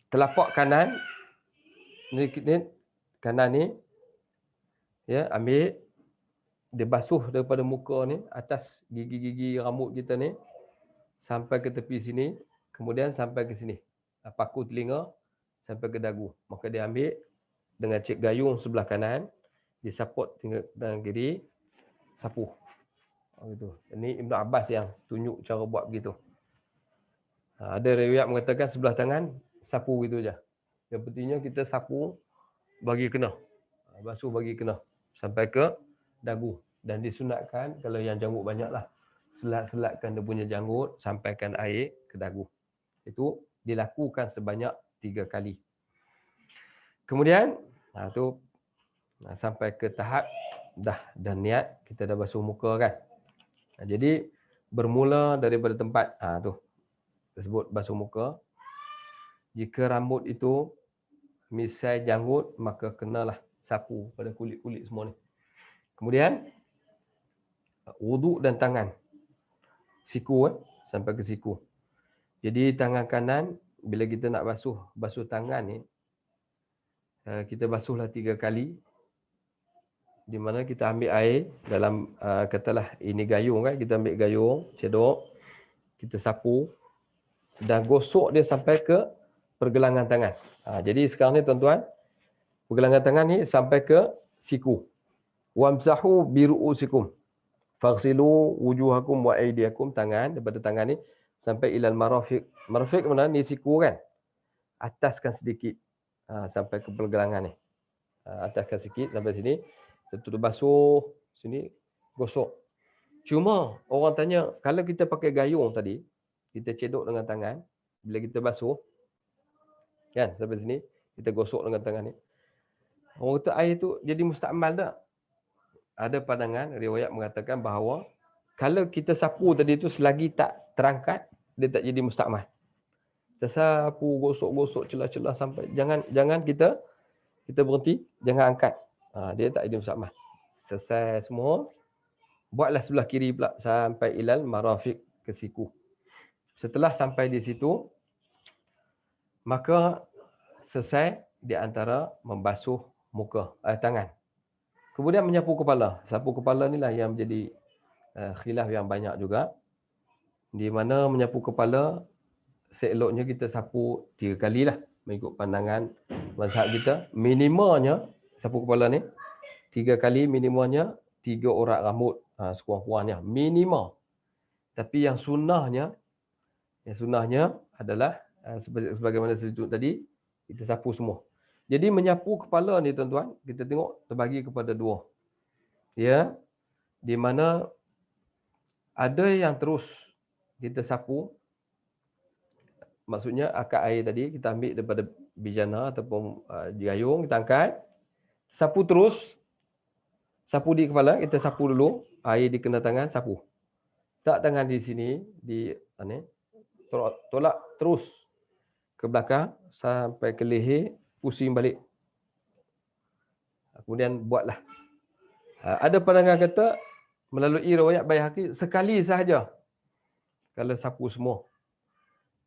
telapak kanan ni, kanan ni, ya, ambil, dia basuh daripada muka ni, atas gigi-gigi rambut kita ni sampai ke tepi sini, kemudian sampai ke sini, paku telinga sampai ke dagu. Maka dia ambil dengan cek gayung sebelah kanan, disapot tangan kiri, sapu. Gitu. Ini Ibnu Abbas yang tunjuk cara buat begitu. Ada riwayat mengatakan sebelah tangan sapu gitu aja. Yang pentingnya kita sapu bagi kena. Basuh bagi kena sampai ke dagu. Dan disunatkan kalau yang janggut banyaklah, selat-selatkan dia punya janggut, sampaikan air ke dagu. Itu dilakukan sebanyak 3 kali. Kemudian sampai ke tahap dah niat, kita dah basuh muka kan. Jadi bermula daripada tempat tu tersebut basuh muka. Jika rambut itu misai janggut, maka kenalah sapu pada kulit-kulit semua ni. Kemudian wuduk dan tangan, siku sampai ke siku. Jadi tangan kanan bila kita nak basuh tangan ni, kita basuhlah 3 kali. Di mana kita ambil air dalam katalah ini gayung kan, kita ambil gayung, cedok, kita sapu dan gosok dia sampai ke pergelangan tangan. Jadi sekarang ni tuan-tuan, pergelangan tangan ni sampai ke siku. Wamsahu biru'usikum. Faghsilu wujuhakum wa aydiyakum, tangan daripada tangan ni sampai ilal marafiq. Marafiq mana ni siku kan? Ataskan sedikit sampai ke pergelangan ni. Ataskan sikit sampai sini. Tutup basuh sini, gosok. Cuma orang tanya, kalau kita pakai gayung tadi, kita cedok dengan tangan, bila kita basuh kan sampai sini, kita gosok dengan tangan ni, orang kata air tu jadi mustakmal tak? Ada pandangan riwayat mengatakan bahawa kalau kita sapu tadi tu selagi tak terangkat, dia tak jadi mustakmal. Kita sapu, gosok celah-celah sampai jangan kita berhenti, jangan angkat. Dia tak jadi mustakmal. Selesai semua, buatlah sebelah kiri pula sampai ilal marafiq, ke siku. Setelah sampai di situ, maka selesai di antara membasuh muka, tangan. Kemudian menyapu kepala. Sapu kepala inilah yang menjadi khilaf yang banyak juga. Di mana menyapu kepala, seeloknya kita sapu 3 kali lah. Mengikut pandangan mazhab kita. Minimanya, sapu kepala ni, 3 kali, minimanya 3 urat rambut. Sekurang-kurangnya. Minima. Tapi yang sunnahnya adalah sebagaimana saya tunjuk tadi, kita sapu semua. Jadi menyapu kepala ni tuan-tuan, kita tengok terbagi kepada 2. Ya, di mana ada yang terus kita sapu, maksudnya akar air tadi kita ambil daripada bijana ataupun gayung, kita angkat, sapu terus, sapu di kepala, kita sapu dulu, air dikena tangan, sapu. Tak tangan di sini, tolak terus ke belakang sampai ke leher, pusing balik. Kemudian buatlah. Ada pandangan kata melalui riwayat Baihaqi sekali sahaja kalau sapu semua.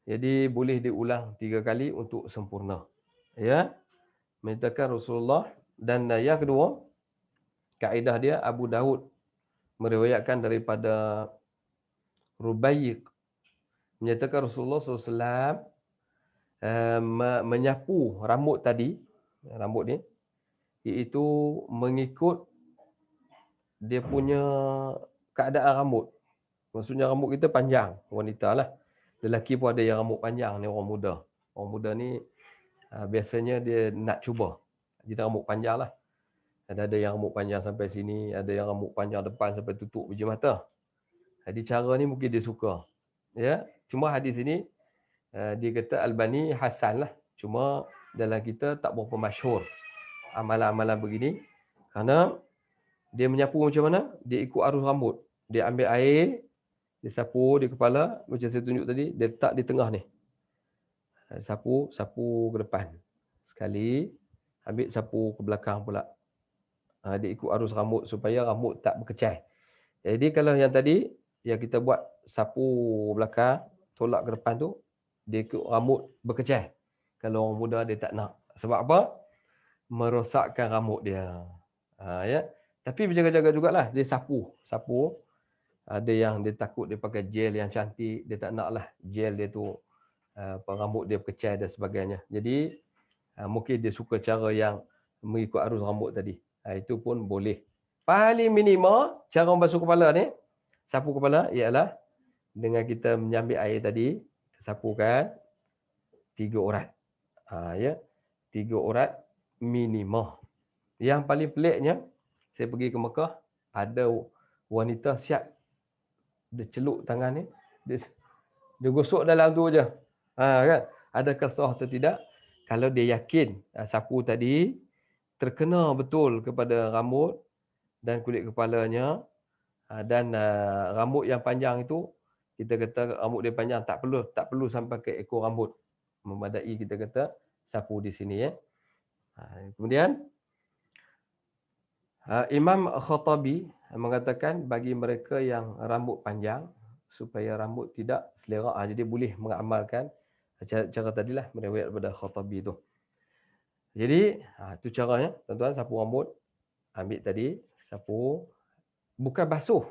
Jadi boleh diulang 3 kali untuk sempurna. Ya. Menyatakan Rasulullah. Dan yang kedua, kaedah dia Abu Daud meriwayatkan daripada Rubayq, menyatakan Rasulullah SAW menyapu rambut tadi, rambut ni, iaitu mengikut dia punya keadaan rambut. Maksudnya rambut kita panjang, wanita lah. Lelaki pun ada yang rambut panjang ni, orang muda. Orang muda ni biasanya dia nak cuba. Jadi rambut panjang lah. Ada yang rambut panjang sampai sini, ada yang rambut panjang depan sampai tutup biji mata. Jadi cara ni mungkin dia suka. Ya, cuma hadis ini dia kata Albani hasan lah. Cuma dalam kita tak berapa masyhur amalan-amalan begini. Kerana dia menyapu macam mana? Dia ikut arus rambut. Dia ambil air, dia sapu di kepala, macam saya tunjuk tadi, dia letak di tengah ni. Sapu ke depan. Sekali, ambil sapu ke belakang pula. Dia ikut arus rambut supaya rambut tak berkecai. Jadi kalau yang tadi, yang kita buat sapu belakang, tolak ke depan tu, dia ikut rambut berkecai. Kalau orang muda dia tak nak. Sebab apa? Merosakkan rambut dia. Ya. Tapi berjaga-jaga jugalah. Dia sapu. Ada yang dia takut dia pakai gel yang cantik. Dia tak nak lah gel dia tu rambut dia berkecai dan sebagainya. Jadi mungkin dia suka cara yang mengikut arus rambut tadi. Itu pun boleh. Paling minima cara membasuh kepala ni, sapu kepala ialah dengan kita mengambil air tadi, sapukan 3 urat. Ya. 3 urat minima. Yang paling peliknya, saya pergi ke Mekah, ada wanita siap dia celup tangan ni, dia gosok dalam tu je. Kan? Adakah sah atau tidak? Kalau dia yakin sapu tadi terkena betul kepada rambut dan kulit kepalanya, dan rambut yang panjang itu, kita kata rambut dia panjang, tak perlu sampai ke ekor rambut. Memadai kita kata sapu di sini. Kemudian Imam Khattabi mengatakan bagi mereka yang rambut panjang, supaya rambut tidak selerak. Jadi boleh mengamalkan cara tadilah meriwayat daripada Khattabi tu. Jadi tu caranya tuan-tuan, sapu rambut, ambil tadi sapu, bukan basuh.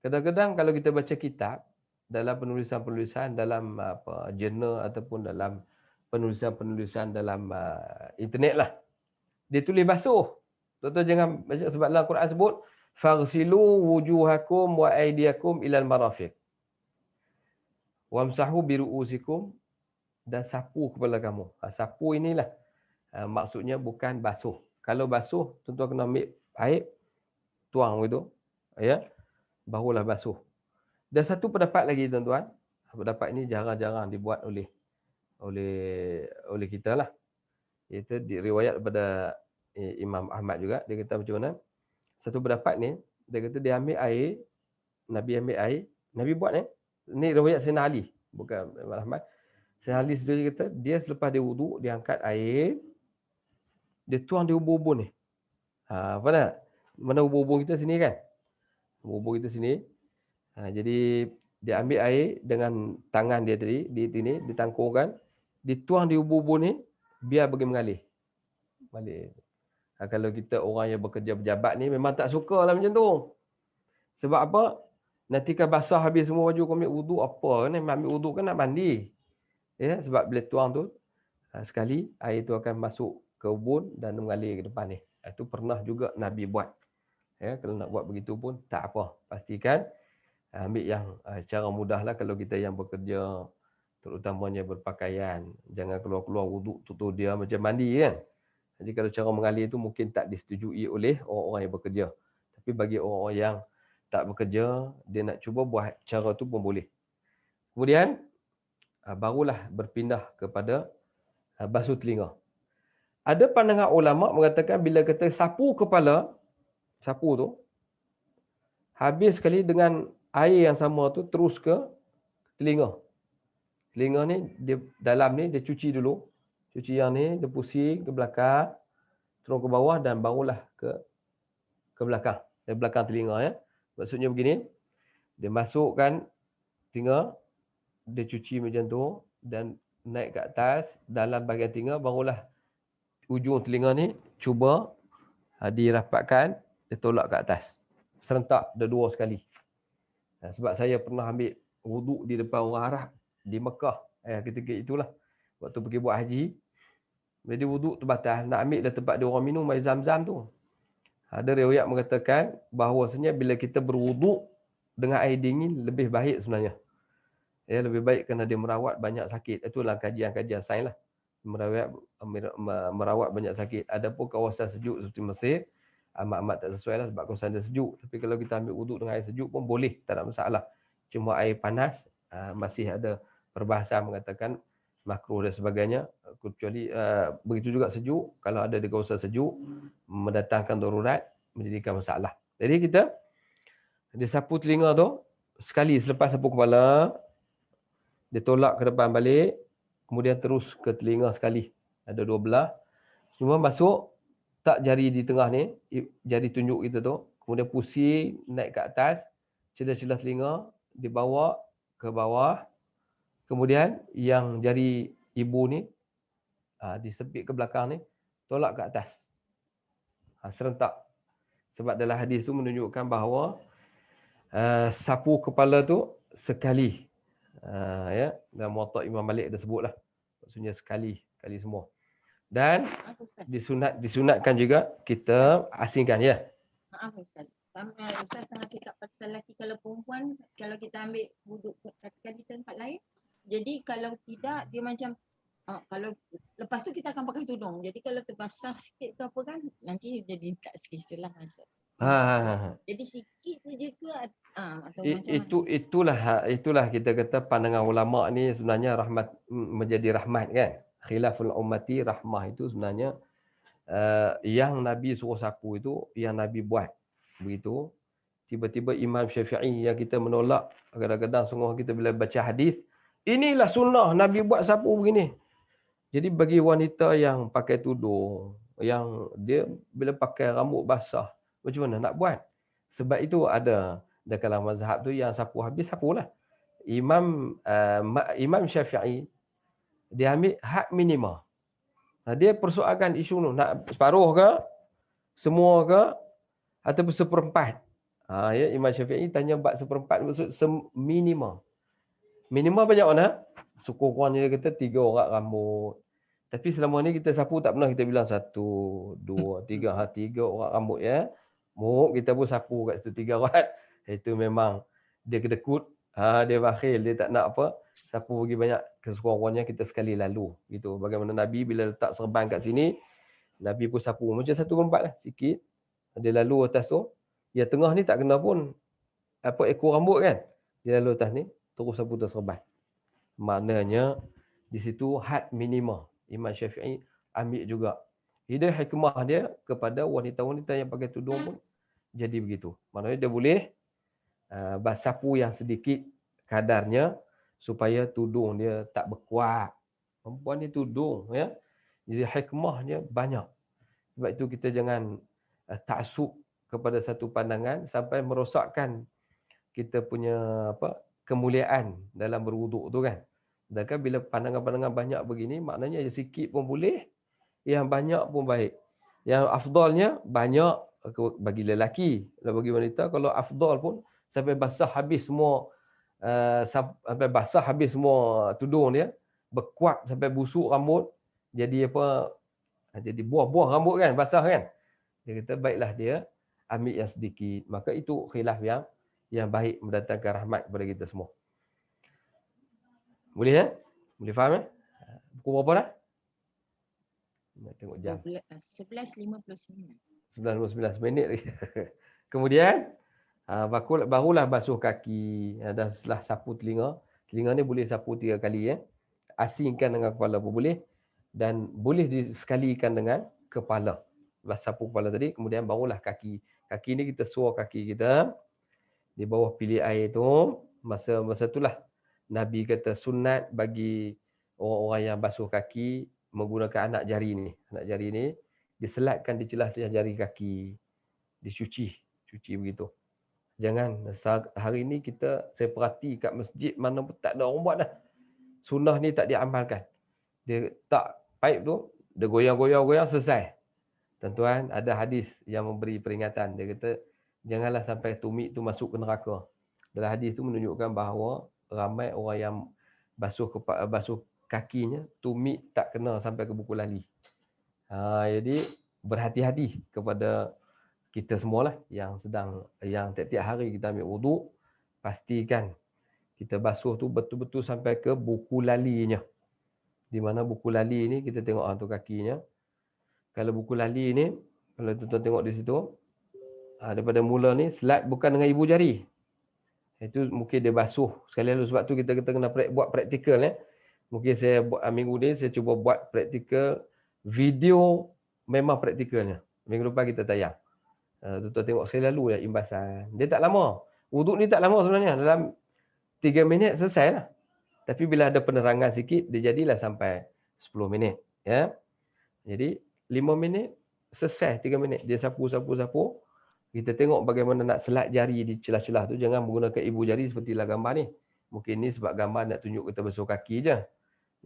Kadang-kadang kalau kita baca kitab dalam penulisan-penulisan dalam jurnal ataupun dalam penulisan-penulisan dalam internet lah, dia tulis basuh. Tuan-tuan jangan baca, sebab dalam Quran sebut faghsilu wujuhakum wa aydiyakum ilal marafiq wamsahu biru'usikum, dan sapu kepala kamu. Sapu inilah maksudnya bukan basuh. Kalau basuh, tuan-tuan kena ambil air, tuang begitu, ya, barulah basuh. Dan satu pendapat lagi tuan-tuan, pendapat ini jarang-jarang dibuat oleh kita lah. Itu diriwayat daripada Imam Ahmad juga. Dia kata macam mana? Satu pendapat ni, dia kata dia ambil air, Nabi ambil air, Nabi buat ni riwayat Sayyidina Ali, bukan Imam Ahmad. Sayyidina Ali sendiri kata, dia selepas dia wuduk, dia angkat air, dia tuang di ubun-ubun ni. Apa nak? Mana ubun-ubun kita sini kan? Ubun-ubun kita sini. Jadi dia ambil air dengan tangan dia tadi, di sini, ditangkungkan, dituang di ubun-ubun ni, biar pergi mengalir. Balik. Kalau kita orang yang bekerja pejabat ni memang tak suka lah macam tu. Sebab apa? Nanti kan basah habis semua baju, kau ambil wuduk apa ni? Ambil wuduk kan nak mandi. Ya, sebab bila tuang tu, sekali air tu akan masuk ke ubun dan mengalir ke depan ni. Itu pernah juga Nabi buat. Ya, kalau nak buat begitu pun tak apa. Pastikan ambil yang cara mudah lah kalau kita yang bekerja, terutamanya berpakaian. Jangan keluar-keluar wuduk tu dia macam mandi kan. Jadi kalau cara mengalir itu mungkin tak disetujui oleh orang-orang yang bekerja. Tapi bagi orang-orang yang tak bekerja, dia nak cuba buat cara tu pun boleh. Kemudian, barulah berpindah kepada basuh telinga. Ada pandangan ulama mengatakan bila kita sapu kepala, sapu tu, habis sekali dengan air yang sama tu terus ke telinga. Telinga ni, dia dalam ni dia cuci dulu. Cuci yang ni, dia pusing ke belakang, turun ke bawah dan barulah ke belakang. Dari belakang telinga ya. Maksudnya begini, dia masukkan telinga, dia cuci macam tu dan naik ke atas, dalam bahagian telinga barulah ujung telinga ni cuba dirapatkan, dia tolak ke atas. Serentak dua sekali. Sebab saya pernah ambil wuduk di depan orang Arab di Mekah. Ketika itulah waktu pergi buat haji. Jadi wuduk terbatas, nak ambil dah tempat dia orang minum air zam-zam tu. Ada riwayat mengatakan bahawasanya bila kita berwuduk dengan air dingin lebih baik sebenarnya. Ya, lebih baik kerana dia merawat banyak sakit. Itulah kajian-kajian sains lah. Merawat banyak sakit. Adapun kawasan sejuk seperti Mesir, amat-amat tak sesuai lah sebab kawasan dia sejuk. Tapi kalau kita ambil wuduk dengan air sejuk pun boleh, tak ada masalah. Cuma air panas masih ada perbahasan mengatakan makruh dan sebagainya, kecuali begitu juga sejuk. Kalau ada di kawasan sejuk mendatangkan darurat, menjadikan masalah. Jadi kita disapu telinga tu sekali, selepas sapu kepala dia tolak ke depan balik, kemudian terus ke telinga sekali, ada dua belah, semua masuk, tak jari di tengah ni, jari tunjuk kita tu, kemudian pusing naik ke atas, celah-celah telinga dibawa ke bawah. Kemudian yang jari ibu ni disepit ke belakang ni, tolak ke atas. Serentak. Sebab dalam hadis tu menunjukkan bahawa sapu kepala tu sekali. Ya, dalam Muwatta Imam Malik ada sebutlah. Maksudnya sekali semua. Dan disunatkan juga kita asingkan ya. Maaf Ustaz. Ustaz tengah cakap pasal lelaki, kalau perempuan, kalau kita ambil wuduk katakan di tempat lain, jadi kalau tidak dia macam kalau lepas tu kita akan pakai tudung. Jadi kalau terbasah sikit ke apa kan, nanti jadi tak selesa lah masuk. Jadi sikit saja ke atau macam itulah kita kata pandangan ulama ni sebenarnya rahmat, menjadi rahmat kan. Khilaful ummati rahmah itu sebenarnya yang Nabi suruh sapu itu yang Nabi buat. Begitu. Tiba-tiba Imam Syafi'i yang kita menolak, kadang-kadang sungguh kita bila baca hadis, inilah sunnah Nabi buat sapu begini. Jadi bagi wanita yang pakai tudung, yang dia bila pakai rambut basah, macam mana nak buat? Sebab itu ada Dan kalau mazhab tu yang sapu habis, sapulah. Imam Syafi'i, dia ambil had minima. Dia persoalkan isu tu, nak separuh ke, semua ke, ataupun seperempat. Ya, Imam Syafi'i tanya bab seperempat, maksud minima. Minima banyak mana? Sekurang-kurangnya dia kata 3 orang rambut. Tapi selama ni kita sapu tak pernah kita bilang 1, 2, 3. 3 orang rambut ya. Kita pun sapu kat situ 3 orang. Itu memang dia kedekut. Dia bakhil, dia tak nak apa. Sapu bagi banyak. Sekurang-kurangnya kita sekali lalu. Gitu. Bagaimana Nabi bila letak serban kat sini, Nabi pun sapu. Macam 1/4 lah, sikit. Dia lalu atas tu. Yang tengah ni tak kena pun ekor rambut kan. Dia lalu atas ni, terus sapu atas serban. Maknanya di situ had minima. Imam Syafi'i ambil juga. Hidayah hikmah dia kepada wanita-wanita yang pakai tudung pun jadi begitu. Maknanya dia boleh sapu yang sedikit kadarnya supaya tudung dia tak berkuat. Perempuan ni tudung ya. Jadi hikmahnya banyak. Sebab itu kita jangan taksub kepada satu pandangan sampai merosakkan kita punya kemuliaan dalam berwuduk tu kan. Sedangkan bila pandangan-pandangan banyak begini, maknanya yang sikit pun boleh, yang banyak pun baik. Yang afdalnya banyak bagi lelaki, bagi wanita kalau afdal pun sampai basah habis semua sampai basah habis semua tudung dia, berkuat sampai busuk rambut, jadi jadi buah-buah rambut kan, basah kan. Dia kata baiklah dia ambil yang sedikit. Maka itu khilaf yang baik mendatangkan rahmat kepada kita semua. Boleh ya? Boleh faham ya? Pukul berapa dah? Nak tengok jam. 11.59. 19 minit lagi. Kemudian barulah basuh kaki dan setelah sapu telinga. Telinga ni boleh sapu 3 kali ya. Asingkan dengan kepala pun boleh dan boleh disekalikan dengan kepala. Sapu kepala tadi, kemudian barulah kaki. Kaki ni kita suar kaki kita di bawah pilih air tu. Masa itulah Nabi kata sunat bagi orang-orang yang basuh kaki menggunakan anak jari ni. Anak jari ni diselatkan di celah-celah jari kaki. Dicuci begitu. Jangan hari ni saya perhati kat masjid mana pun tak ada orang buat dah. Sunnah ni tak diamalkan. Dia tak pipe tu, dia goyang-goyang selesai. Tuan-tuan, ada hadis yang memberi peringatan. Dia kata janganlah sampai tumit tu masuk ke neraka. Dalam hadis tu menunjukkan bahawa ramai orang yang basuh kakinya, tumit tak kena sampai ke buku lali. Jadi berhati-hati kepada kita semualah yang tiap-tiap hari kita ambil wuduk, pastikan kita basuh tu betul-betul sampai ke buku lalinya. Di mana buku lali ni kita tengok tu kakinya. Kalau buku lali ni, kalau tuan-tuan tengok di situ, daripada mula ni selat bukan dengan ibu jari. Itu mungkin dia basuh sekali lalu. Sebab tu kita kena buat praktikal ya. Mungkin saya buat minggu ni saya cuba buat praktikal video, memang praktikalnya. Minggu depan kita tayang. Tuan-tuan tengok sekali lalu ya imbasan. Dia tak lama. Wuduk ni tak lama sebenarnya. Dalam 3 minit selesai lah. Tapi bila ada penerangan sikit, dia jadilah sampai 10 minit. Ya. Jadi 5 minit selesai 3 minit. Dia sapu. Kita tengok bagaimana nak selat jari di celah-celah tu. Jangan menggunakan ibu jari sepertilah gambar ni. Mungkin ni sebab gambar nak tunjuk kita basuh kaki je.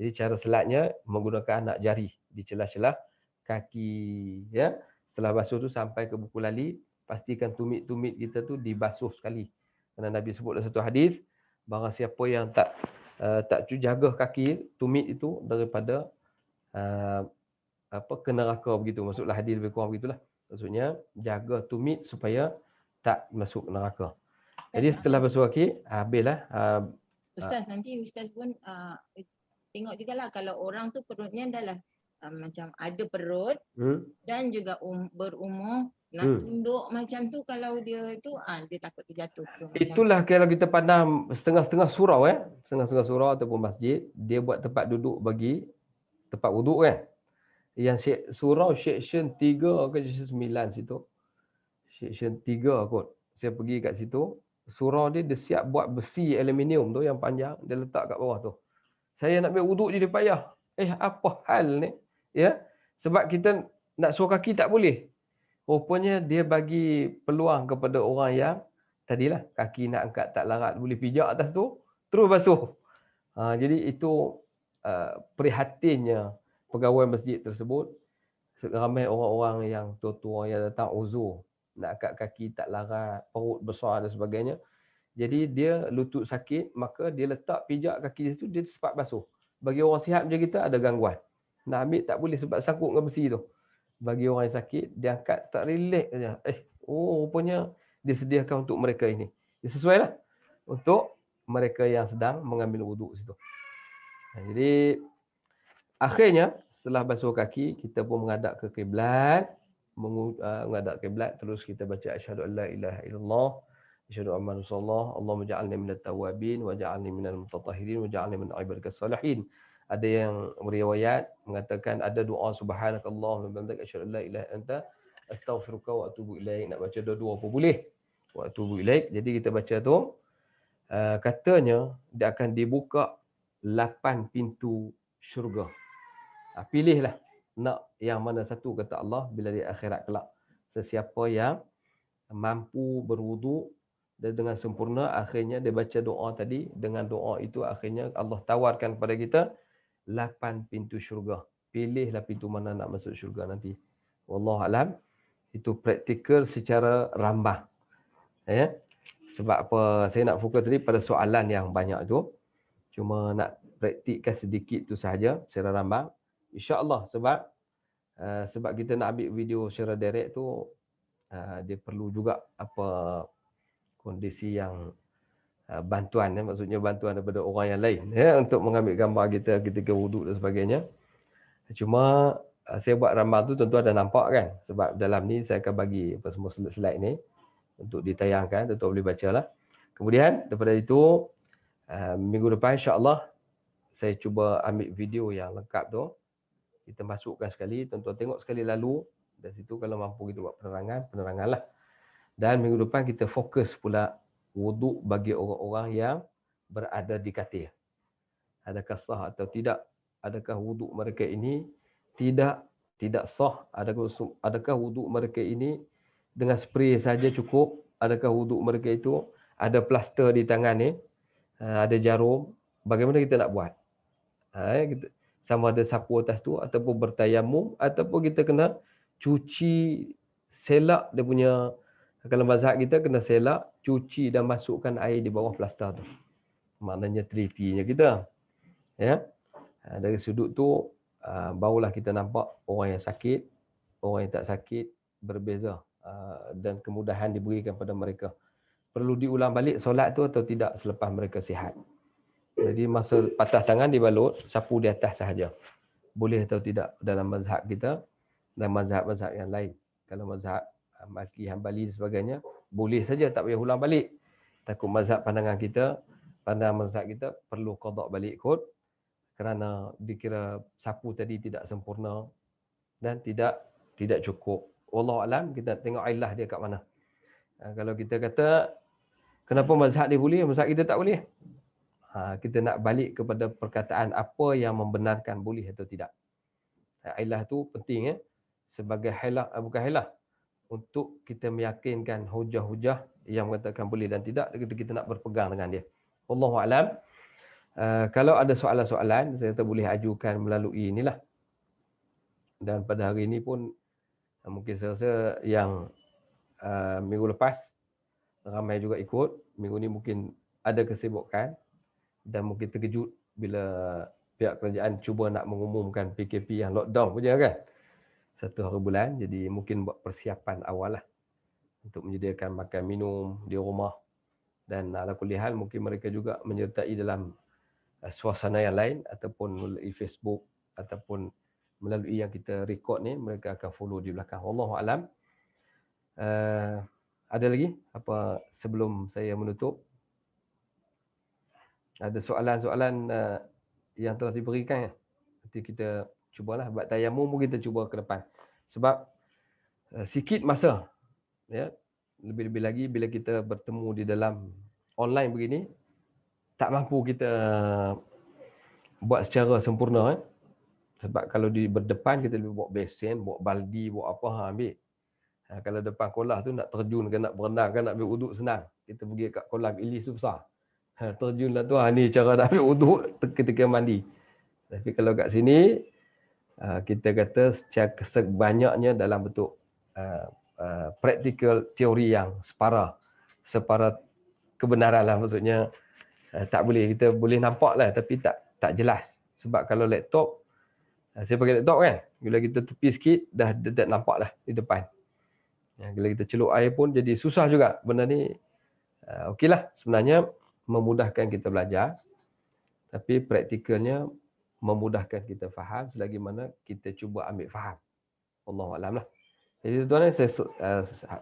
Jadi cara selatnya menggunakan anak jari di celah-celah kaki. Ya. Setelah basuh tu sampai ke buku lali, pastikan tumit-tumit kita tu dibasuh sekali. Kerana Nabi sebut dalam satu hadis, barang siapa yang tak jaga kaki tumit itu daripada ke neraka begitu. Maksudlah hadis lebih kurang begitulah. Maksudnya jaga tumit supaya tak masuk neraka. Jadi setelah basuh kaki, habislah. Ustaz, nanti Ustaz pun tengok jugalah kalau orang tu perutnya adalah macam ada perut dan juga berumur nak tunduk macam tu, kalau dia tu dia takut terjatuh. Itulah kalau kita pandang setengah-setengah surau ya. Setengah-setengah surau ataupun masjid, dia buat tempat duduk bagi tempat wuduk kan. Yang surau section 3 ke section 9 situ. Section 3 kot. Saya pergi kat situ. Surau dia siap buat besi aluminium tu yang panjang. Dia letak kat bawah tu. Saya nak ambil wuduk je dia payah. Apa hal ni? Ya. Sebab kita nak suruh kaki tak boleh. Rupanya dia bagi peluang kepada orang yang tadilah kaki nak angkat tak larat, boleh pijak atas tu, terus basuh. Jadi itu prihatinnya pegawai masjid tersebut. Ramai orang-orang yang tua-tua yang datang uzur, nak angkat kaki tak larat, perut besar dan sebagainya. Jadi dia lutut sakit, maka dia letak pijak kaki situ, dia sempat basuh. Bagi orang sihat macam kita ada gangguan. Nak ambil tak boleh sebab sangkut dengan besi tu. Bagi orang yang sakit, dia angkat tak relax saja. Rupanya disediakan untuk mereka ini. Dia sesuai lah untuk mereka yang sedang mengambil wuduk situ. Jadi akhirnya setelah basuh kaki, kita pun menghadap ke kiblat, menghadap kiblat, terus kita baca asyhadu an la ilaha illallah, asyhadu anna rasulullah, Allahumma ja'alni minat tawabin wa ja'alni minal mutatahhirin wa ja'alni min ibadikas salihin. Ada yang riwayat mengatakan ada doa subhanakallahumma wa bihamdika asyhadu an la ilaha illa anta astaghfiruka wa atubu ilaik. Nak baca dua-dua pun boleh. Wa atubu ilaik. Jadi kita baca tu, katanya dia akan dibuka 8 pintu syurga. Pilihlah nak yang mana satu, kata Allah, bila di akhirat kelak. Sesiapa yang mampu berwuduk dan dengan sempurna, akhirnya dia baca doa tadi, dengan doa itu akhirnya Allah tawarkan kepada kita 8 pintu syurga. Pilihlah pintu mana nak masuk syurga nanti. Wallahualam, itu praktikal secara rambah. Ya. Sebab apa saya nak fokus tadi pada soalan yang banyak tu. Cuma nak praktikkan sedikit tu sahaja secara rambang. InsyaAllah sebab kita nak ambil video secara direct tu, dia perlu juga apa kondisi yang bantuan, maksudnya bantuan daripada orang yang lain untuk mengambil gambar kita ketika wuduk dan sebagainya. Cuma saya buat rambang tu tentu ada nampak kan, sebab dalam ni saya akan bagi apa semua slide ni untuk ditayangkan, tentu boleh baca lah. Kemudian daripada itu minggu depan insyaAllah saya cuba ambil video yang lengkap tu, kita masukkan sekali, tuan-tuan tengok sekali lalu, dan situ kalau mampu kita buat penerangan lah. Dan minggu depan kita fokus pula wuduk bagi orang-orang yang berada di katil. Adakah sah atau tidak? Adakah wuduk mereka ini tidak sah? Adakah wuduk mereka ini dengan spray saja cukup? Adakah wuduk mereka itu ada plaster di tangan ni, ada jarum? Bagaimana kita nak buat? Sama ada sapu atas tu ataupun bertayamum, ataupun kita kena cuci, selak dia punya, kalau mazhab kita kena selak, cuci dan masukkan air di bawah plaster tu. Maknanya telitinya kita. Ya. Dari sudut tu barulah kita nampak orang yang sakit, orang yang tak sakit berbeza, dan kemudahan diberikan pada mereka. Perlu diulang balik solat tu atau tidak selepas mereka sihat. Jadi masa patah tangan dibalut, sapu di atas sahaja. Boleh atau tidak dalam mazhab kita dan mazhab-mazhab yang lain. Kalau mazhab Maliki, Hambali dan sebagainya, boleh saja, tak payah ulang balik. Takut mazhab pandangan mazhab kita perlu qada balik kot, kerana dikira sapu tadi tidak sempurna dan tidak cukup. Wallahualam, kita tengok ilah dia kat mana. Kalau kita kata kenapa mazhab dia boleh, mazhab kita tak boleh, kita nak balik kepada perkataan apa yang membenarkan boleh atau tidak. Ilah tu penting sebagai hilah, bukan hilah, untuk kita meyakinkan hujah-hujah yang mengatakan boleh dan tidak, kita nak berpegang dengan dia. Wallahualam. Kalau ada soalan-soalan, saya kata boleh ajukan melalui inilah. Dan pada hari ini pun mungkin saya rasa yang minggu lepas ramai juga ikut. Minggu ni mungkin ada kesibukan dan mungkin terkejut bila pihak kerajaan cuba nak mengumumkan PKP yang lockdown punya kan. 1 hari bulan. Jadi mungkin buat persiapan awal lah untuk menyediakan makan minum di rumah. Dan ala kulli hal mungkin mereka juga menyertai dalam suasana yang lain, ataupun melalui Facebook ataupun melalui yang kita record ni, mereka akan follow di belakang. Wallahualam. Ada lagi apa sebelum saya menutup? Ada soalan-soalan yang telah diberikan. Nanti kita cubalah buat tayamum pun kita cuba ke depan. Sebab sikit masa, ya, lebih-lebih lagi bila kita bertemu di dalam online begini, tak mampu kita buat secara sempurna. Sebab kalau di berdepan kita boleh bawa besen, bawa baldi, bawa apa, ambil. Kalau depan kolam tu nak terjun ke, nak berenang ke, nak ambil wuduk senang. Kita pergi kat kolam Ilis tu besar. Terjunlah tu, ni cara nak ambil wuduk ketika mandi. Tapi kalau kat sini, kita kata sebanyaknya dalam bentuk practical teori yang separa kebenaran lah. Maksudnya tak boleh, kita boleh nampak lah tapi tak jelas. Sebab kalau laptop, saya pakai laptop kan, bila kita tepi sikit dah nampak lah di depan. Bila kita celup air pun jadi susah juga. Benda ni okeylah, sebenarnya memudahkan kita belajar, tapi praktikalnya memudahkan kita faham selagi mana kita cuba ambil faham. Wallahualam lah. Jadi tuan-tuan, saya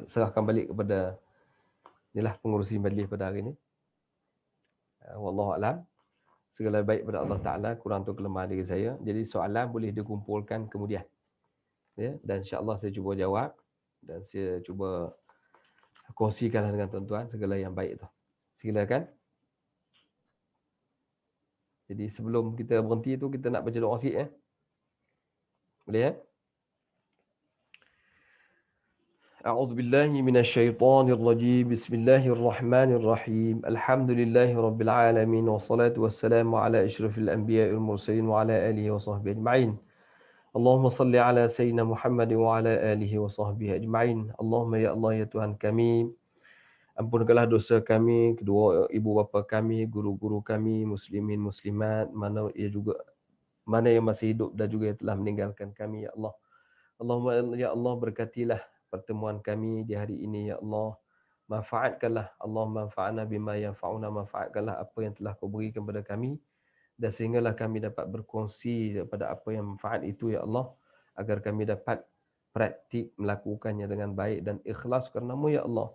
serahkan balik kepada inilah pengurusi majlis pada hari ini. Wallahualam. Segala baik pada Allah Ta'ala, kurang tu kelemahan diri saya. Jadi soalan boleh dikumpulkan kemudian. Ya, dan insya-Allah saya cuba jawab dan saya cuba kongsikan dengan tuan-tuan segala yang baik tu. Silakan. Jadi sebelum kita berhenti tu, kita nak baca doa sikit. Boleh ya? أعوذ بالله من الشيطان الرجيم بسم الله الرحمن الرحيم الحمد لله رب العالمين والصلاة والسلام على أشرف الأنبياء والمرسلين وعلى آله وصحبه أجمعين اللهم صل على سيدنا محمد وعلى آله وصحبه أجمعين اللهم ya Allah ya Tuhan kami, ampunkanlah dosa kami, kedua ibu bapa kami, guru-guru kami, muslimin muslimat, mana yang masih hidup dan juga yang telah meninggalkan kami ya Allah. Allahumma ya Allah berkatilah pertemuan kami di hari ini ya Allah. Manfaatkanlah Allah, manfa'na bima yanfa'una, manfaatkanlah apa yang telah kau berikan kepada kami dan sehinggalah kami dapat berkongsi daripada apa yang manfaat itu ya Allah, agar kami dapat praktik melakukannya dengan baik dan ikhlas kerana-Mu ya Allah.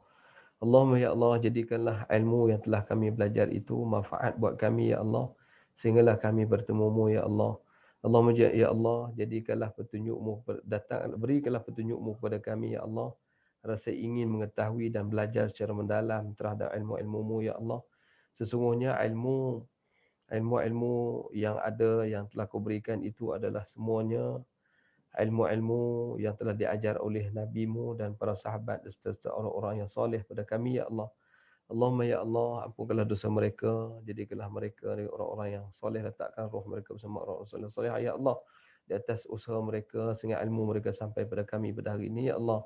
Allahumma ya Allah, jadikanlah ilmu yang telah kami belajar itu manfaat buat kami ya Allah, sehinggalah kami bertemu-Mu ya Allah. Allahumma ya Allah, jadikanlah petunjuk-Mu berikanlah petunjuk-Mu kepada kami ya Allah. Rasa ingin mengetahui dan belajar secara mendalam terhadap ilmu-ilmu-Mu ya Allah. Sesungguhnya ilmu yang ada, yang telah Kau berikan itu adalah semuanya ilmu-ilmu yang telah diajar oleh Nabi-Mu dan para sahabat serta orang-orang yang soleh pada kami ya Allah. Allahumma ya Allah, ampunkanlah dosa mereka, jadikanlah mereka orang-orang yang soleh, letakkan roh mereka bersama orang-orang soleh ya Allah, di atas usaha mereka sehingga ilmu mereka sampai pada kami pada hari ini ya Allah.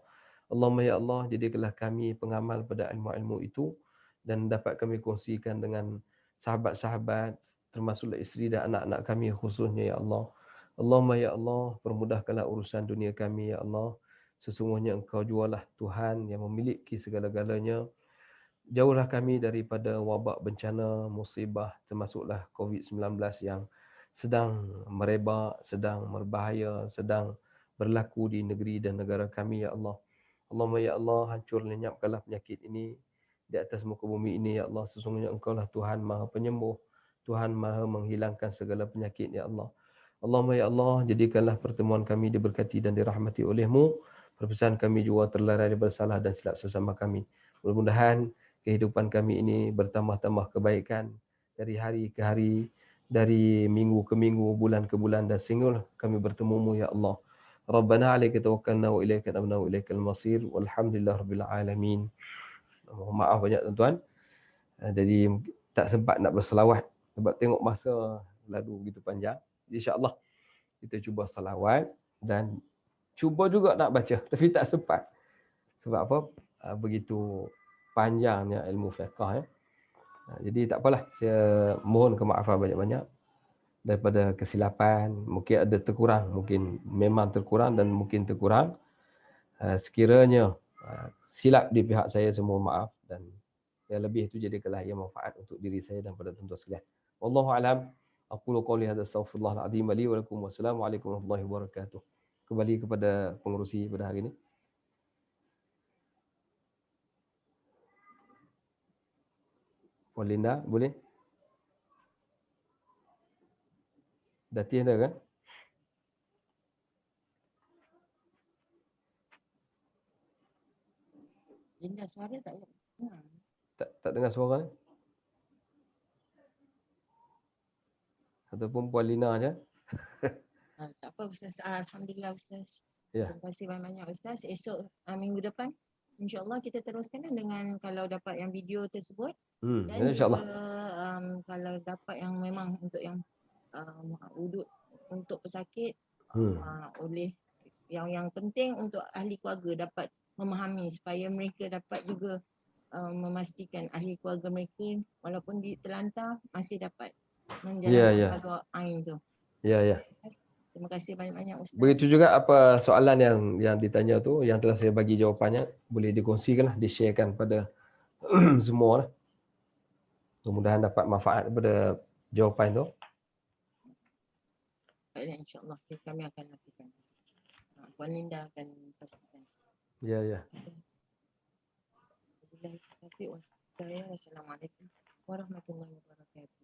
Allahumma ya Allah, jadikanlah kami pengamal pada ilmu-ilmu itu dan dapat kami kongsikan dengan sahabat-sahabat, termasuklah isteri dan anak-anak kami khususnya ya Allah. Allahumma ya Allah, permudahkanlah urusan dunia kami ya Allah. Sesungguhnya Engkau jualah Tuhan yang memiliki segala-galanya. Jauhlah kami daripada wabak bencana, musibah, termasuklah COVID-19 yang sedang merebak, sedang berbahaya, sedang berlaku di negeri dan negara kami ya Allah. Allahumma ya Allah, hancur lenyapkanlah penyakit ini di atas muka bumi ini ya Allah. Sesungguhnya Engkau lah Tuhan Maha Penyembuh, Tuhan Maha menghilangkan segala penyakit ya Allah. Allahumma ya Allah, jadikanlah pertemuan kami diberkati dan dirahmati oleh-Mu. Perpesan kami juga terlerai daripada salah dan silap sesama kami. Mudah-mudahan kehidupan kami ini bertambah-tambah kebaikan dari hari ke hari, dari minggu ke minggu, bulan ke bulan, dan sehinggalah kami bertemu-Mu ya Allah. Rabbana alaika tawakkalna wa ilaika anabna wa ilaikal masir walhamdulillah rabbil alamin. Mohon maaf banyak tuan-tuan. Jadi tak sempat nak berselawat sebab tengok masa lalu begitu panjang. InsyaAllah kita cuba selawat dan cuba juga nak baca tapi tak sempat. Sebab apa? Begitu panjangnya ilmu fiqh. Jadi tak apalah, saya mohon kemaafan banyak-banyak daripada kesilapan. Mungkin ada terkurang, mungkin memang terkurang dan mungkin terkurang. Sekiranya silap di pihak saya, semua maaf, dan yang lebih itu jadikanlah yang manfaat untuk diri saya dan pada tuan-tuan sekalian. Wallahu a'lam. Aqulu qawli hadza astaghfirullah al-azim li wa lakum. Wassalamualaikum warahmatullahi wabarakatuh. Kembali kepada pengerusi pada hari ini. Puan Linda, boleh? Datin dah kan? Linda, suara tak dengar. Tak dengar suara? Ataupun Puan Lina je? Tak apa Ustaz. Alhamdulillah Ustaz. Ya. Terima kasih banyak Ustaz. Esok minggu depan insya-Allah kita teruskan dengan kalau dapat yang video tersebut dan juga Insya-Allah. Kalau dapat yang memang untuk yang wuduk untuk pesakit oleh yang penting untuk ahli keluarga dapat memahami supaya mereka dapat juga memastikan ahli keluarga mereka walaupun terlantar masih dapat menjalankan fardu ain tu. Ya. Terima kasih banyak-banyak Ustaz. Begitu juga apa soalan yang ditanya tu, yang telah saya bagi jawapannya, boleh dikongsikanlah, di-sharekan pada semua lah. Mudah-mudahan dapat manfaat daripada jawapan tu. Baiklah, insya-Allah kami akan lakukan. Puan Linda akan pastikan. Ya. Wassalamualaikum warahmatullahi wabarakatuh.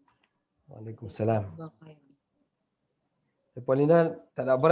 Waalaikumsalam. Jazakumullah khairan. Puan Linda, tak ada apa